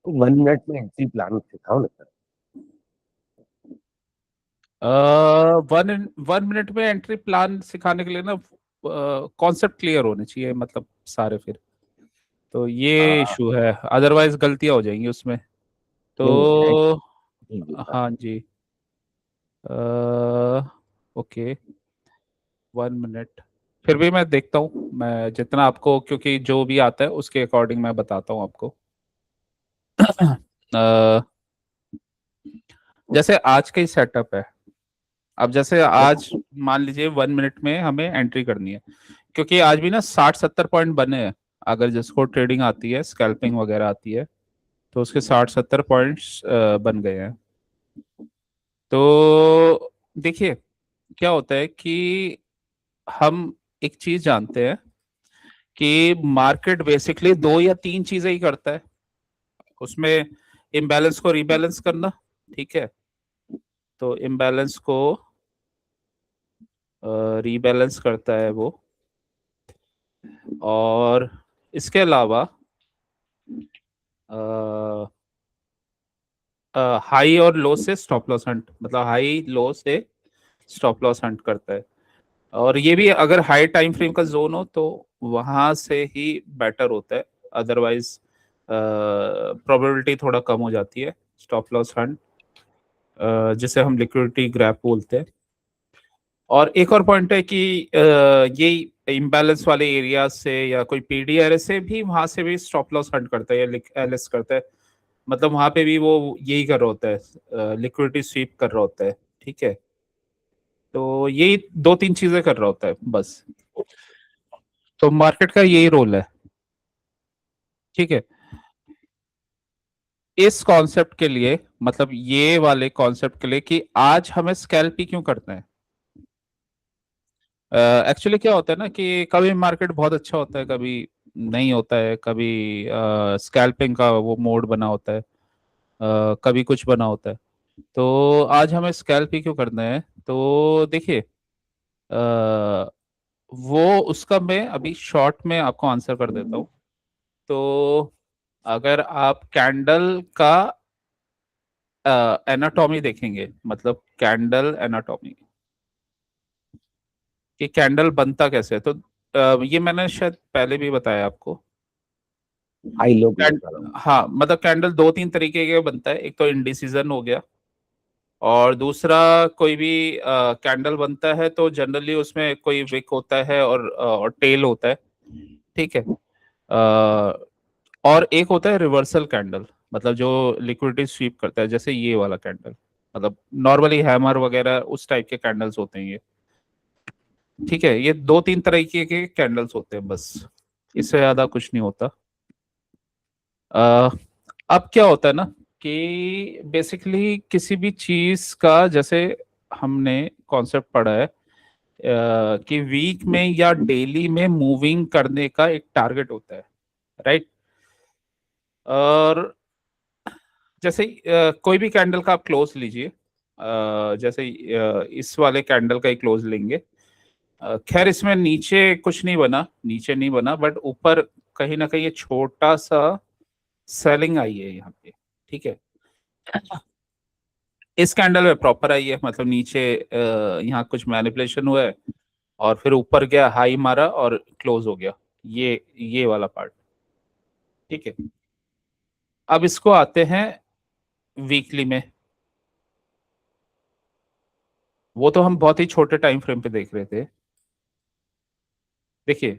1 minute में entry plan सिखाओ ना सर। 1 मिनट में एंट्री प्लान सिखाने के लिए ना कॉन्सेप्ट क्लियर होने चाहिए, मतलब सारे। फिर तो ये हाँ। इशू है, अदरवाइज गलतियां हो जाएंगी उसमें। नहीं नहीं है। तो जी जी सर। हाँ जी। Okay, 1 minute. फिर भी मैं देखता हूँ, मैं जितना आपको, क्योंकि जो भी आता है उसके अकॉर्डिंग मैं बताता हूँ आपको। अ, जैसे आज का ही सेटअप है। अब जैसे आज मान लीजिए 1 मिनट में हमें एंट्री करनी है, क्योंकि आज भी ना 60-70 पॉइंट बने हैं। अगर जिसको ट्रेडिंग आती है, स्कैल्पिंग वगैरह आती है, तो उसके 60-70 पॉइंट्स बन गए हैं। तो देखिए, क्या होता है कि हम एक चीज जानते हैं कि मार्केट बेसिकली दो या तीन चीजें ही करता है उसमें। इम्बैलेंस को रीबैलेंस करना, ठीक है। तो इम्बैलेंस को रीबैलेंस करता है वो। और इसके अलावा हाई और लो से स्टॉप लॉस हंट, मतलब हाई लो से स्टॉप लॉस हंट करता है। और ये भी अगर हाई टाइम फ्रेम का जोन हो तो वहां से ही बेटर होता है। अदरवाइज प्रोबेबिलिटी थोड़ा कम हो जाती है स्टॉप लॉस हंट, जिसे हम लिक्विडिटी ग्रैप बोलते हैं। और एक और पॉइंट है कि ये इम्बैलेंस वाले एरिया से या कोई पीडीआर से भी, वहां से भी स्टॉप लॉस हंट करता है या एलएस करता है। मतलब वहां पे भी वो यही कर रहा होता है, लिक्विडिटी स्वीप कर रहा होता है, ठीक है। तो यही दो तीन चीजें कर रहा होता है बस। तो मार्केट का यही रोल है, ठीक है। इस कॉन्सेप्ट के लिए, मतलब ये वाले कॉन्सेप्ट के लिए कि आज हमें स्कैल्प ही क्यों करना है। एक्चुअली क्या होता है ना कि कभी मार्केट बहुत अच्छा होता है, कभी नहीं होता है, कभी स्कैल्पिंग का वो मोड बना होता है, कभी कुछ बना होता है। तो आज हमें स्कैल्प ही क्यों करना है, तो देखिए, वो उसका मैं अभी शॉर्ट में आपको आंसर कर देता हूँ। तो अगर आप कैंडल का एनाटॉमी देखेंगे, मतलब कैंडल एनाटॉमी, कि कैंडल बनता कैसे है, तो ये मैंने शायद पहले भी बताया आपको। हाई लो क्लोज वाला। हाँ, मतलब कैंडल दो तीन तरीके के बनता है। एक तो इंडिसीजन हो गया, और दूसरा कोई भी कैंडल बनता है तो जनरली उसमें कोई विक होता है और टेल होता है, ठीक है। और एक होता है रिवर्सल कैंडल, मतलब जो लिक्विडिटी स्वीप करता है, जैसे ये वाला कैंडल। मतलब नॉर्मली हैमर वगैरह उस टाइप के कैंडल्स होते हैं ये, ठीक है। ये दो तीन तरीके के कैंडल्स होते हैं बस, इससे ज्यादा कुछ नहीं होता। अ, अब क्या होता है ना कि बेसिकली किसी भी चीज का, जैसे हमने कॉन्सेप्ट पढ़ा है कि वीक में या डेली में मूविंग करने का एक टारगेट होता है, राइट। और जैसे कोई भी कैंडल का आप क्लोज लीजिए, जैसे इस वाले कैंडल का ही क्लोज लेंगे। खैर इसमें नीचे कुछ नहीं बना, नीचे नहीं बना, बट ऊपर कहीं ना कहीं ये छोटा सा सेलिंग आई है यहाँ पे, ठीक है। इस कैंडल में प्रॉपर आई है, मतलब नीचे यहाँ कुछ मैनिपुलेशन हुआ है, और फिर ऊपर गया, हाई मारा और क्लोज हो गया। ये वाला पार्ट, ठीक है। अब इसको आते हैं वीकली में। वो तो हम बहुत ही छोटे टाइम फ्रेम पे देख रहे थे। देखिए,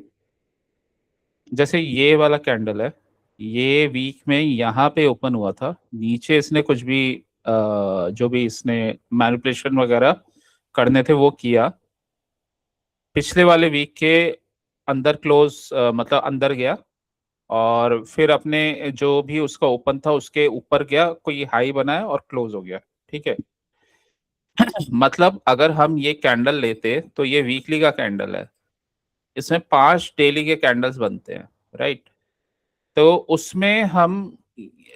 जैसे ये वाला कैंडल है, ये वीक में यहाँ पे ओपन हुआ था, नीचे इसने कुछ भी जो भी इसने मैनिपुलेशन वगैरह करने थे वो किया। पिछले वाले वीक के अंदर क्लोज, मतलब अंदर गया, और फिर अपने जो भी उसका ओपन था उसके ऊपर गया, कोई हाई बनाया और क्लोज हो गया, ठीक है। मतलब अगर हम ये कैंडल लेते तो ये वीकली का कैंडल है, इसमें 5 डेली के कैंडल्स बनते हैं, राइट। तो उसमें हम,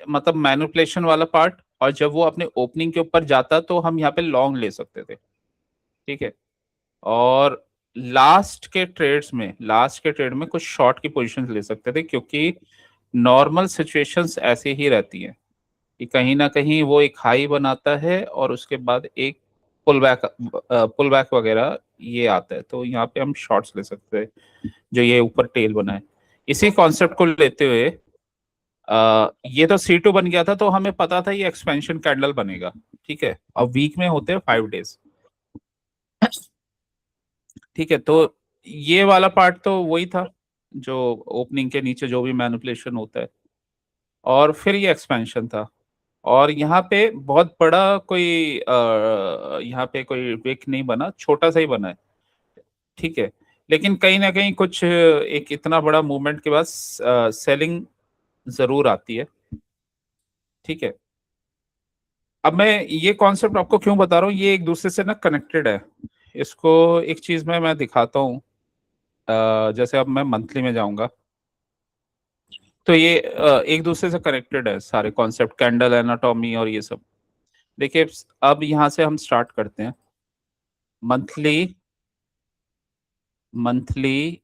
मतलब मैनिपुलेशन वाला पार्ट, और जब वो अपने ओपनिंग के ऊपर जाता तो हम यहाँ पे लॉन्ग ले सकते थे, ठीक है। और लास्ट के ट्रेड में कुछ शॉर्ट की पोजीशंस ले सकते थे, क्योंकि नॉर्मल सिचुएशंस ऐसे ही रहती हैं। कि कहीं ना कहीं वो एक हाई बनाता है और उसके बाद एक पुल बैक वगैरह ये आता है, तो यहाँ पे हम शॉर्ट्स ले सकते हैं जो ये ऊपर टेल बना है। इसी कॉन्सेप्ट को लेते हुए ये तो C2 बन गया था, तो हमें पता था ये एक्सपेंशन कैंडल बनेगा, ठीक है। अब वीक में होते हैं 5 डेज, ठीक है। तो ये वाला पार्ट तो वही था जो ओपनिंग के नीचे जो भी मैनिपुलेशन होता है, और फिर ये एक्सपेंशन था। और यहाँ पे बहुत बड़ा कोई यहाँ पे कोई विक नहीं बना, छोटा सा ही बना है, ठीक है। लेकिन कहीं ना कहीं कुछ एक इतना बड़ा मूवमेंट के बाद सेलिंग जरूर आती है, ठीक है। अब मैं ये कॉन्सेप्ट आपको क्यों बता रहा हूँ, ये एक दूसरे से ना कनेक्टेड है। इसको एक चीज में मैं दिखाता हूँ। जैसे अब मैं मंथली में जाऊंगा, तो ये एक दूसरे से कनेक्टेड है सारे कॉन्सेप्ट, कैंडल एनाटॉमी और ये सब। देखिए, अब यहाँ से हम स्टार्ट करते हैं। मंथली मंथली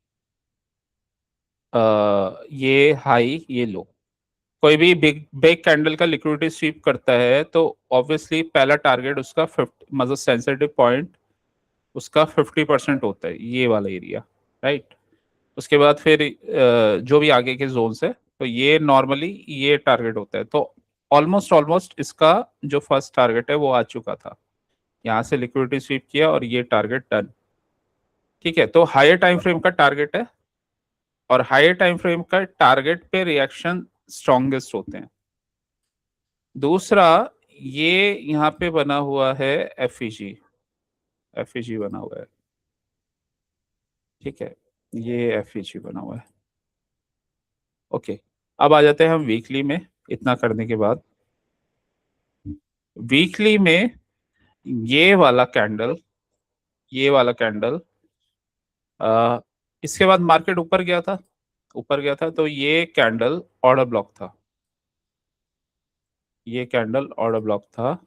ये हाई ये लो, कोई भी बिग बिग कैंडल का लिक्विडिटी स्वीप करता है तो ऑब्वियसली पहला टारगेट उसका 50, मतलब सेंसिटिव पॉइंट उसका 50% होता है, ये वाला एरिया, राइट। उसके बाद फिर जो भी आगे के जोन है, तो ये नॉर्मली ये टारगेट होता है। तो ऑलमोस्ट ऑलमोस्ट इसका जो फर्स्ट टारगेट है वो आ चुका था, यहाँ से लिक्विडिटी स्वीप किया और ये टारगेट डन, ठीक है। तो हायर टाइम फ्रेम का टारगेट है, और हायर टाइम फ्रेम का टारगेट पे रिएक्शन स्ट्रॉन्गेस्ट होते हैं। दूसरा, ये यहाँ पे बना हुआ है एफईजी, एफईजी बना हुआ है, ठीक है। ये एफईजी बना हुआ है, ओके। अब आ जाते हैं हम वीकली में। इतना करने के बाद वीकली में ये वाला कैंडल, ये वाला कैंडल, इसके बाद मार्केट ऊपर गया था, ऊपर गया था, तो ये कैंडल ऑर्डर ब्लॉक था, ये कैंडल ऑर्डर ब्लॉक था,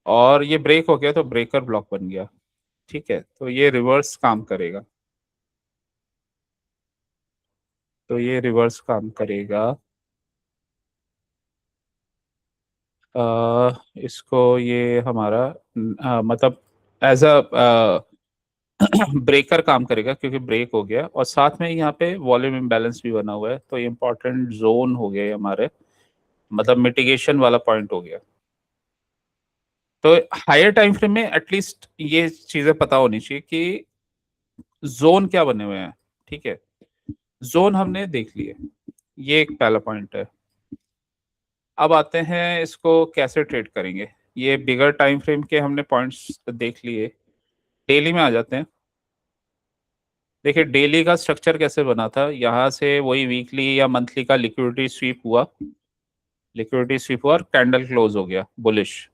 और ये ब्रेक हो गया तो ब्रेकर ब्लॉक बन गया, ठीक है। तो ये रिवर्स काम करेगा, तो ये रिवर्स काम करेगा। इसको ये हमारा मतलब एज अ ब्रेकर काम करेगा, क्योंकि ब्रेक हो गया, और साथ में यहाँ पे वॉल्यूम इम्बैलेंस भी बना हुआ है, तो ये इंपॉर्टेंट जोन हो गया ये हमारे, मतलब मिटिगेशन वाला पॉइंट हो गया। तो हायर टाइम फ्रेम में एटलीस्ट ये चीजें पता होनी चाहिए कि जोन क्या बने हुए हैं, ठीक है। जोन हमने देख लिए, ये एक पहला पॉइंट है। अब आते हैं इसको कैसे ट्रेड करेंगे। ये बिगर टाइम फ्रेम के हमने पॉइंट्स देख लिए, डेली में आ जाते हैं। देखिए डेली का स्ट्रक्चर कैसे बना था, यहाँ से वही वीकली या मंथली का लिक्विडिटी स्वीप हुआ, लिक्विडिटी स्वीप हुआ और कैंडल क्लोज हो गया बुलिश।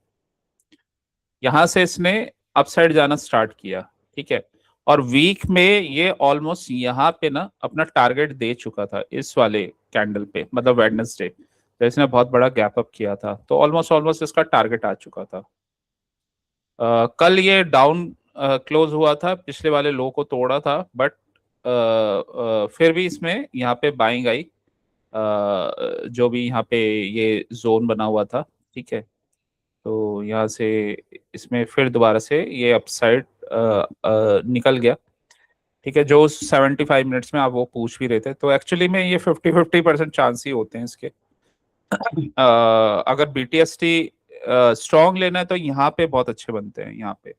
यहाँ से इसने अपसाइड जाना स्टार्ट किया, ठीक है। और वीक में ये ऑलमोस्ट यहाँ पे ना अपना टारगेट दे चुका था इस वाले कैंडल पे, मतलब वेडनेसडे, तो इसने बहुत बड़ा गैप अप किया था, तो ऑलमोस्ट ऑलमोस्ट इसका टारगेट आ चुका था। कल ये डाउन क्लोज हुआ था, पिछले वाले लो को तोड़ा था, बट फिर भी इसमें यहाँ पे बाइंग आई, जो भी यहाँ पे ये जोन बना हुआ था, ठीक है। तो यहाँ से इसमें फिर दोबारा से ये अपसाइड निकल गया, ठीक है। जो 75 मिनट्स में आप वो पूछ भी रहे थे, तो एक्चुअली में ये 50-50% चांस ही होते हैं इसके। अगर BTST स्ट्रॉन्ग लेना है तो यहाँ पे बहुत अच्छे बनते हैं, यहाँ पे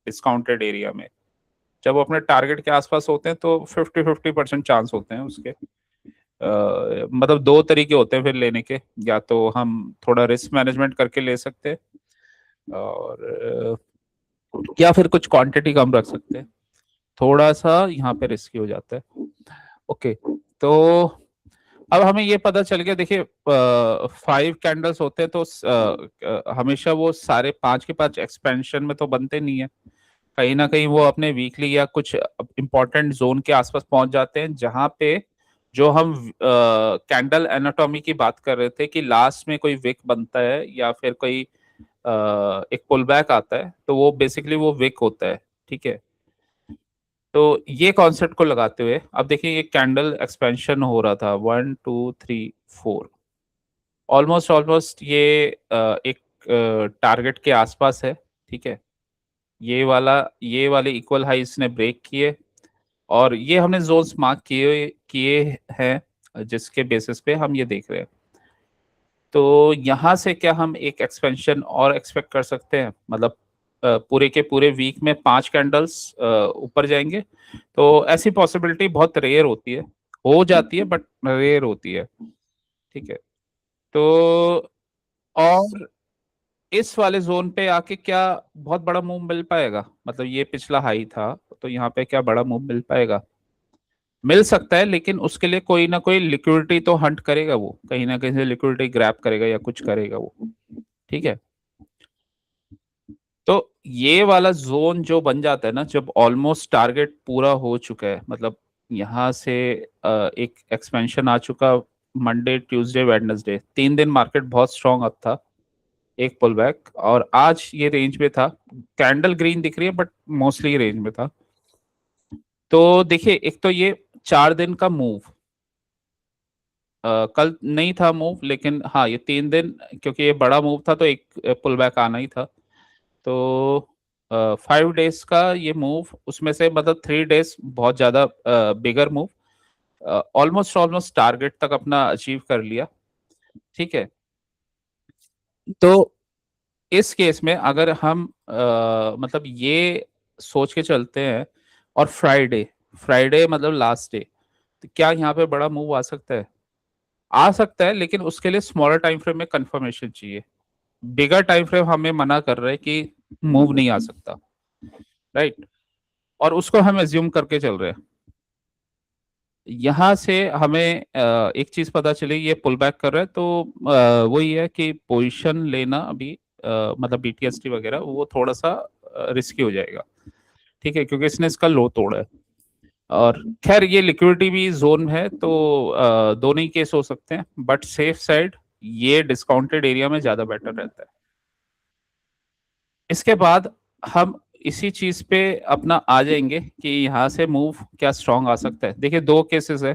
डिस्काउंटेड एरिया में जब वो अपने टारगेट के आसपास होते हैं तो 50-50% चांस होते हैं उसके। मतलब दो तरीके होते हैं फिर लेने के, या तो हम थोड़ा रिस्क मैनेजमेंट करके ले सकते हैं, और या फिर कुछ क्वांटिटी कम रख सकते हैं, थोड़ा सा यहाँ पे रिस्की हो जाता है, ओके। तो अब हमें ये पता चल गया, देखिए 5 कैंडल्स होते हैं, तो हमेशा वो सारे 5 के 5 एक्सपेंशन में तो बनते नहीं है, कहीं ना कहीं वो अपने वीकली या कुछ इंपॉर्टेंट जोन के आसपास पहुंच जाते हैं, जहां पे जो हम कैंडल एनाटॉमी की बात कर रहे थे कि लास्ट में कोई विक बनता है या फिर कोई एक पुल बैक आता है, तो वो बेसिकली वो विक होता है, ठीक है। तो ये कॉन्सेप्ट को लगाते हुए अब देखिए ये कैंडल एक्सपेंशन हो रहा था 1 2 3 4, ऑलमोस्ट ऑलमोस्ट ये एक टारगेट के आसपास है, ठीक है। ये वाले इक्वल हाई इसने ब्रेक किए, और ये हमने जोन्स मार्क किए किए हैं जिसके बेसिस पे हम ये देख रहे हैं। तो यहाँ से क्या हम एक एक्सपेंशन और एक्सपेक्ट कर सकते हैं, मतलब पूरे के पूरे वीक में 5 कैंडल्स ऊपर जाएंगे? तो ऐसी पॉसिबिलिटी बहुत रेयर होती है, हो जाती है बट रेयर होती है, ठीक है। तो और इस वाले जोन पे आके क्या बहुत बड़ा मूव मिल पाएगा? मतलब ये पिछला हाई था, तो यहाँ पे क्या बड़ा मूव मिल पाएगा? मिल सकता है, लेकिन उसके लिए कोई ना कोई लिक्विडिटी तो हंट करेगा, वो कहीं ना कहीं से लिक्विडिटी ग्रैब करेगा या कुछ करेगा वो, ठीक है। तो ये वाला जोन जो बन जाता है ना, जब ऑलमोस्ट टारगेट पूरा हो चुका है, मतलब यहाँ से एक एक्सपेंशन आ चुका, मंडे ट्यूसडे वेडनेसडे 3 दिन मार्केट बहुत स्ट्रांग अप था, एक पुल बैक, और आज ये रेंज में था। कैंडल ग्रीन दिख रही है बट मोस्टली रेंज में था। तो देखिए, एक तो ये 4 दिन का मूव, कल नहीं था मूव, लेकिन हाँ ये 3 दिन, क्योंकि ये बड़ा मूव था तो एक पुल बैक आना ही था। तो 5 डेज का ये मूव, उसमें से मतलब 3 डेज बहुत ज्यादा बिगर मूव, ऑलमोस्ट ऑलमोस्ट टारगेट तक अपना अचीव कर लिया, ठीक है। तो इस केस में अगर हम मतलब ये सोच के चलते हैं, और फ्राइडे, फ्राइडे मतलब लास्ट डे, तो क्या यहाँ पे बड़ा मूव आ सकता है? आ सकता है, लेकिन उसके लिए स्मॉलर टाइम फ्रेम में कंफर्मेशन चाहिए। बिगर टाइम फ्रेम हमें मना कर रहे हैं कि मूव नहीं आ सकता, राइट, और उसको हम एज्यूम करके चल रहे हैं। यहाँ से हमें एक चीज पता चली, ये पुल बैक कर रहा है, तो वही है कि पोजीशन लेना अभी मतलब बीटीएसटी वगैरह वो थोड़ा सा रिस्की हो जाएगा, ठीक है, क्योंकि इसने इसका लो तोड़ा है। और खैर ये लिक्विडिटी भी जोन है, तो दोनों ही केस हो सकते हैं, बट सेफ साइड ये डिस्काउंटेड एरिया में ज्यादा बेटर रहता है। इसके बाद हम इसी चीज पे अपना आ जाएंगे कि यहाँ से मूव क्या स्ट्रांग आ सकता है। देखिए, दो केसेस है।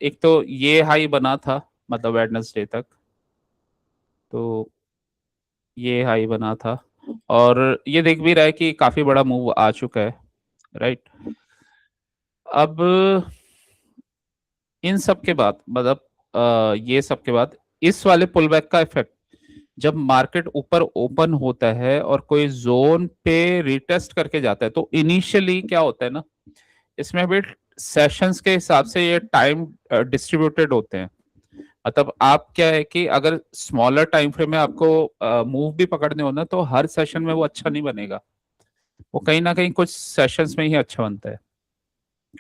एक तो ये हाई बना था, मतलब वेडनेसडे तक, तो ये हाई बना था, और ये देख भी रहा है कि काफी बड़ा मूव आ चुका है, राइट। अब इन सब के बाद, मतलब ये सब के बाद इस वाले पुल बैक का इफेक्ट, जब मार्केट ऊपर ओपन होता है और कोई जोन पे रिटेस्ट करके जाता है, तो इनिशियली क्या होता है ना, इसमें भी सेशंस के हिसाब से ये टाइम डिस्ट्रीब्यूटेड होते हैं। मतलब आप क्या है कि अगर स्मॉलर टाइम फ्रेम में आपको मूव भी पकड़ने हो ना, तो हर सेशन में वो अच्छा नहीं बनेगा, वो कहीं ना कहीं कुछ सेशंस में ही अच्छा बनता है।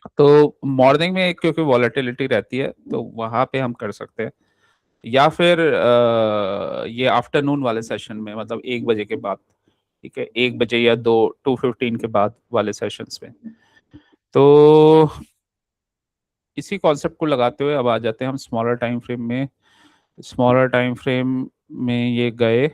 तो मॉर्निंग में क्योंकि वॉलेटिलिटी रहती है, तो वहां पे हम कर सकते हैं, या फिर ये आफ्टरनून वाले सेशन में, मतलब 1 बजे के बाद, ठीक है, 1 बजे या 2:15 के बाद वाले सेशंस में। तो इसी कॉन्सेप्ट को लगाते हुए अब आ जाते हैं हम स्मॉलर टाइम फ्रेम में। स्मॉलर टाइम फ्रेम में ये गए,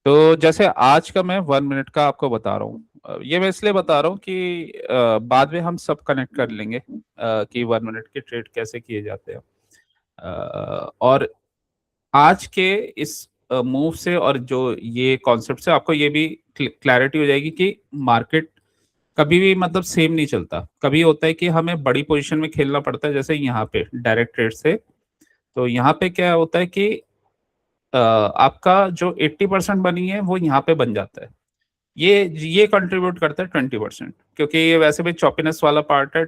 तो जैसे आज का मैं 1 मिनट का आपको बता रहा हूँ, ये मैं इसलिए बता रहा हूँ कि बाद में हम सब कनेक्ट कर लेंगे कि 1 मिनट के ट्रेड कैसे किए जाते हैं। और आज के इस मूव से और जो ये कॉन्सेप्ट से आपको ये भी क्लैरिटी हो जाएगी कि मार्केट कभी भी मतलब सेम नहीं चलता। कभी होता है कि हमें बड़ी पोजीशन में खेलना पड़ता है, जैसे यहाँ पे डायरेक्ट ट्रेड से। तो यहाँ पे क्या होता है कि आपका जो 80% बनी है वो यहाँ पे बन जाता है, ये कंट्रीब्यूट करता है 20%, क्योंकि ये वैसे भी चॉपीनेस वाला पार्ट है,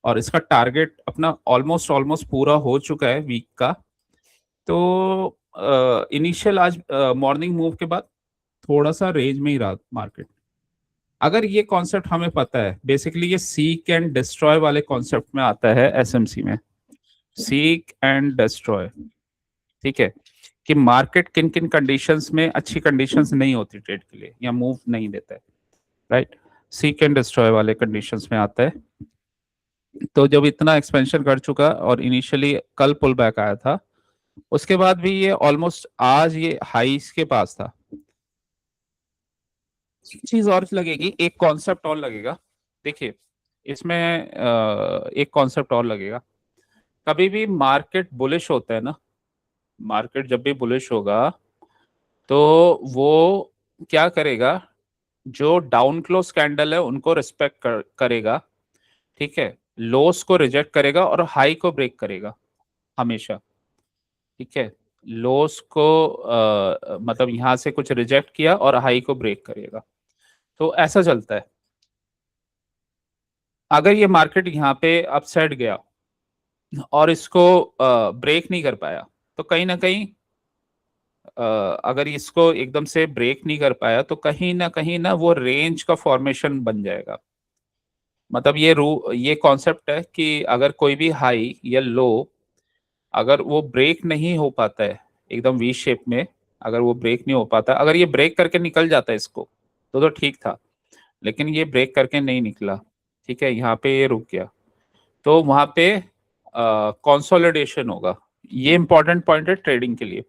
और इसका टारगेट अपना ऑलमोस्ट ऑलमोस्ट पूरा हो चुका है वीक का। तो इनिशियल आज मॉर्निंग मूव के बाद थोड़ा सा रेंज में ही रहा मार्केट। अगर ये कॉन्सेप्ट हमें पता है, बेसिकली ये सीक एंड डिस्ट्रॉय वाले कॉन्सेप्ट में आता है एसएमसी में, सीक एंड डिस्ट्रॉय, ठीक है, कि मार्केट किन किन कंडीशंस में अच्छी कंडीशंस नहीं होती ट्रेड के लिए, या मूव नहीं देता है, राइट। सीक एंड डिस्ट्रॉय वाले कंडीशंस में आता है। तो जब इतना एक्सपेंशन कर चुका और इनिशियली कल पुल बैक आया था, उसके बाद भी ये ऑलमोस्ट आज ये हाईस के पास था। एक चीज और लगेगी, एक कॉन्सेप्ट और लगेगा, देखिए इसमें एक कॉन्सेप्ट और लगेगा। कभी भी मार्केट बुलिश होता है ना, मार्केट जब भी बुलिश होगा तो वो क्या करेगा, जो डाउन क्लोज कैंडल है उनको रिस्पेक्ट करेगा, ठीक है, लोस को रिजेक्ट करेगा और हाई को ब्रेक करेगा हमेशा, ठीक है। लोस को मतलब यहां से कुछ रिजेक्ट किया और हाई को ब्रेक करेगा, तो ऐसा चलता है। अगर ये मार्केट यहाँ पे अपसाइड गया और इसको ब्रेक नहीं कर पाया, तो कहीं ना कहीं अगर इसको एकदम से ब्रेक नहीं कर पाया तो कहीं ना वो रेंज का फॉर्मेशन बन जाएगा। मतलब ये कॉन्सेप्ट है कि अगर कोई भी हाई या लो अगर वो ब्रेक नहीं हो पाता है एकदम वी शेप में, अगर वो ब्रेक नहीं हो पाता, अगर ये ब्रेक करके निकल जाता है इसको तो ठीक था, लेकिन ये ब्रेक करके नहीं निकला, ठीक है, यहाँ पे ये रुक गया, तो वहां पे कंसोलिडेशन होगा। ये इंपॉर्टेंट पॉइंट है ट्रेडिंग के लिए,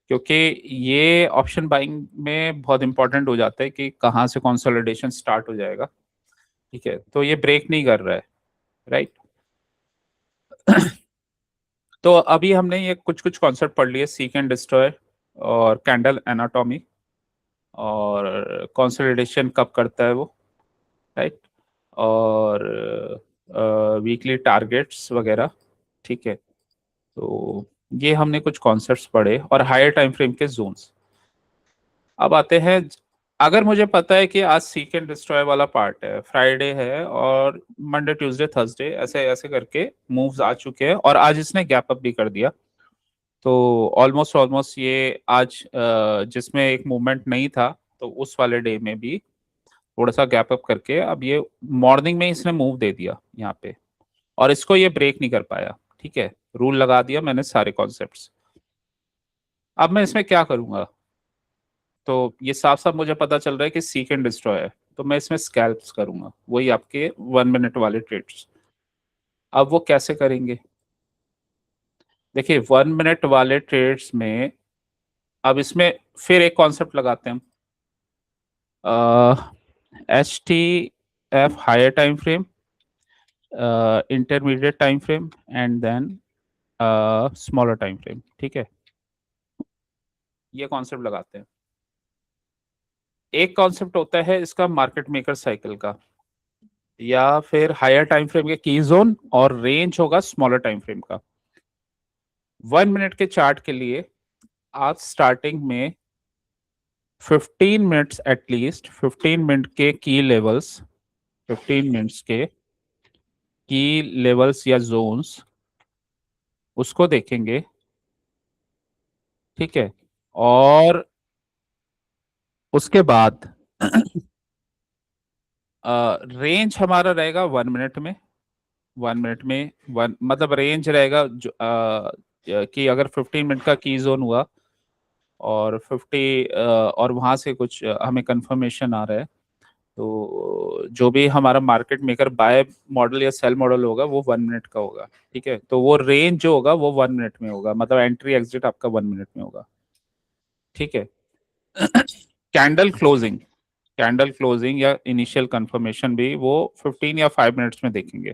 क्योंकि ये ऑप्शन बाइंग में बहुत इंपॉर्टेंट हो जाता है कि कहाँ से कंसोलिडेशन स्टार्ट हो जाएगा, ठीक है। तो ये ब्रेक नहीं कर रहा है, राइट। तो अभी हमने ये कुछ कुछ कॉन्सेप्ट पढ़ लिए, सीक एंड डिस्ट्रॉय और कैंडल एनाटॉमी और कंसोलिडेशन कब करता है वो, राइट, और वीकली टारगेट्स वगैरह, ठीक है। तो ये हमने कुछ कॉन्सेप्ट्स पढ़े और हायर टाइम फ्रेम के जोन्स। अब आते हैं, अगर मुझे पता है कि आज सीक एंड डिस्ट्रॉय वाला पार्ट है, फ्राइडे है और मंडे ट्यूसडे थर्सडे ऐसे ऐसे करके मूव्स आ चुके हैं और आज इसने गैप अप भी कर दिया, तो ऑलमोस्ट ऑलमोस्ट ये आज जिसमें एक मूवमेंट नहीं था तो उस वाले डे में भी थोड़ा सा गैप अप करके अब ये मॉर्निंग में इसने मूव दे दिया यहाँ पे, और इसको ये ब्रेक नहीं कर पाया, ठीक है। रूल लगा दिया मैंने सारे कॉन्सेप्ट्स। अब मैं इसमें क्या करूंगा, तो ये साफ साफ मुझे पता चल रहा है कि सीक एंड डिस्ट्रॉय है, तो मैं इसमें स्कैल्प्स करूंगा, वही आपके 1 मिनट वाले ट्रेड्स। अब वो कैसे करेंगे, देखिए 1 मिनट वाले ट्रेड्स में अब इसमें फिर एक कॉन्सेप्ट लगाते हैं हम, H T F higher time frame, intermediate time frame and then smaller time frame, ठीक है। ये कॉन्सेप्ट लगाते हैं। एक कॉन्सेप्ट होता है इसका मार्केट मेकर साइकिल का, या फिर हायर टाइम फ्रेम के की जोन, और रेंज होगा स्मॉलर टाइम फ्रेम का। 1 मिनट के चार्ट के लिए आप स्टार्टिंग में 15 मिनट्स, एटलीस्ट 15 मिनट के की लेवल्स, 15 मिनट्स के की लेवल्स या जोन्स उसको देखेंगे, ठीक है। और उसके बाद रेंज हमारा रहेगा 1 मिनट में, 1 मिनट में वन मतलब रेंज रहेगा जो कि अगर 15 मिनट का की जोन हुआ और 50 और वहां से कुछ हमें कंफर्मेशन आ रहा है, तो जो भी हमारा मार्केट मेकर बाय मॉडल या सेल मॉडल होगा वो 1 मिनट का होगा, ठीक है। तो वो रेंज जो होगा वो 1 मिनट में होगा, मतलब एंट्री एग्जिट आपका 1 मिनट में होगा, ठीक है। कैंडल क्लोजिंग, कैंडल क्लोजिंग या इनिशियल कंफर्मेशन भी वो 15 या 5 मिनट्स में देखेंगे।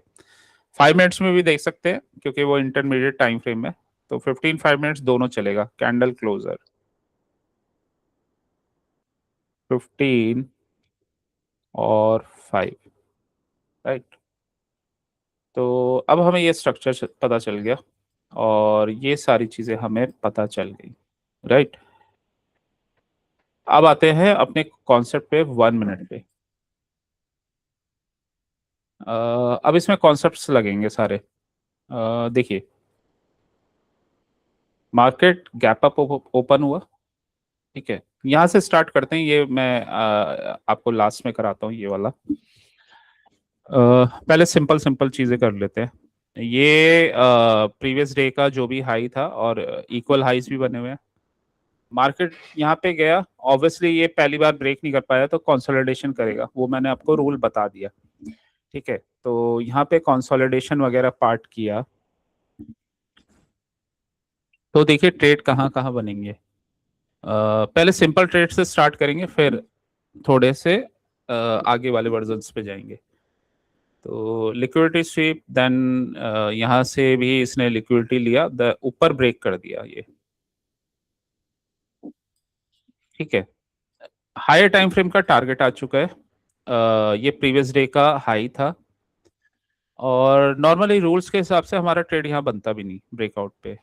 5 मिनट्स में भी देख सकते हैं क्योंकि वो इंटरमीडिएट टाइम फ्रेम है, तो 15 5 मिनट्स दोनों चलेगा। कैंडल क्लोजर 15 और 5, राइट। तो अब हमें ये स्ट्रक्चर पता चल गया और ये सारी चीजें हमें पता चल गई, राइट। अब आते हैं अपने कॉन्सेप्ट पे 1 मिनट पे। अब इसमें कॉन्सेप्ट्स लगेंगे सारे। देखिए, मार्केट गैप अप ओपन हुआ, ठीक है। यहाँ से स्टार्ट करते हैं, ये मैं आपको लास्ट में कराता हूँ ये वाला। पहले सिंपल सिंपल चीजें कर लेते हैं। ये प्रीवियस डे का जो भी हाई था और इक्वल हाईज भी बने हुए हैं। मार्केट यहाँ पे गया, ऑब्वियसली ये पहली बार ब्रेक नहीं कर पाया तो कंसोलिडेशन करेगा, वो मैंने आपको रूल बता दिया, ठीक है। तो यहाँ पे कंसोलिडेशन वगैरह पार्ट किया, तो देखिए ट्रेड कहाँ कहाँ बनेंगे। पहले सिंपल ट्रेड से स्टार्ट करेंगे, फिर थोड़े से आगे वाले वर्जन्स पे जाएंगे। तो लिक्विडिटी स्वीप देन यहाँ से भी इसने लिक्विडिटी लिया, ऊपर ब्रेक कर दिया ये, ठीक है। हायर टाइम फ्रेम का टारगेट आ चुका है, ये प्रीवियस डे का हाई था, और नॉर्मली रूल्स के हिसाब से हमारा ट्रेड यहाँ बनता भी नहीं ब्रेकआउट पे,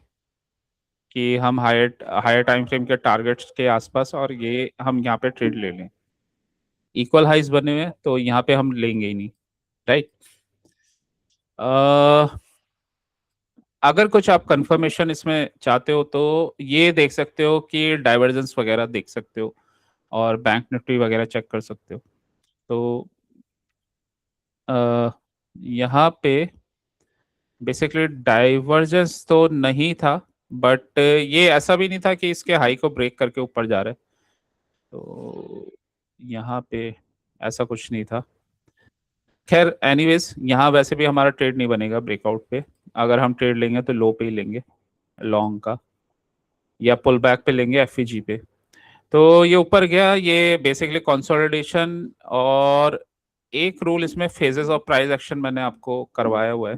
कि हम हायर हायर टाइम फ्रेम के टारगेट्स के आसपास और ये हम यहाँ पे ट्रेड ले लें। इक्वल हाइज बने हुए हैं तो यहाँ पे हम लेंगे ही नहीं, राइट। अगर कुछ आप कंफर्मेशन इसमें चाहते हो तो ये देख सकते हो कि डाइवर्जेंस वगैरह देख सकते हो, और बैंक निफ्टी वगैरह चेक कर सकते हो। तो यहाँ पे बेसिकली डाइवर्जेंस तो नहीं था, बट ये ऐसा भी नहीं था कि इसके हाई को ब्रेक करके ऊपर जा रहा है, तो यहाँ पे ऐसा कुछ नहीं था। खैर एनीवेज, यहाँ वैसे भी हमारा ट्रेड नहीं बनेगा ब्रेकआउट पे, अगर हम ट्रेड लेंगे तो लो पे ही लेंगे लॉन्ग का, या पुल बैक पे लेंगे एफईजी पे। तो ये ऊपर गया, ये बेसिकली कंसोलिडेशन, और एक रूल इसमें फेजेस ऑफ प्राइस एक्शन मैंने आपको करवाया हुआ है,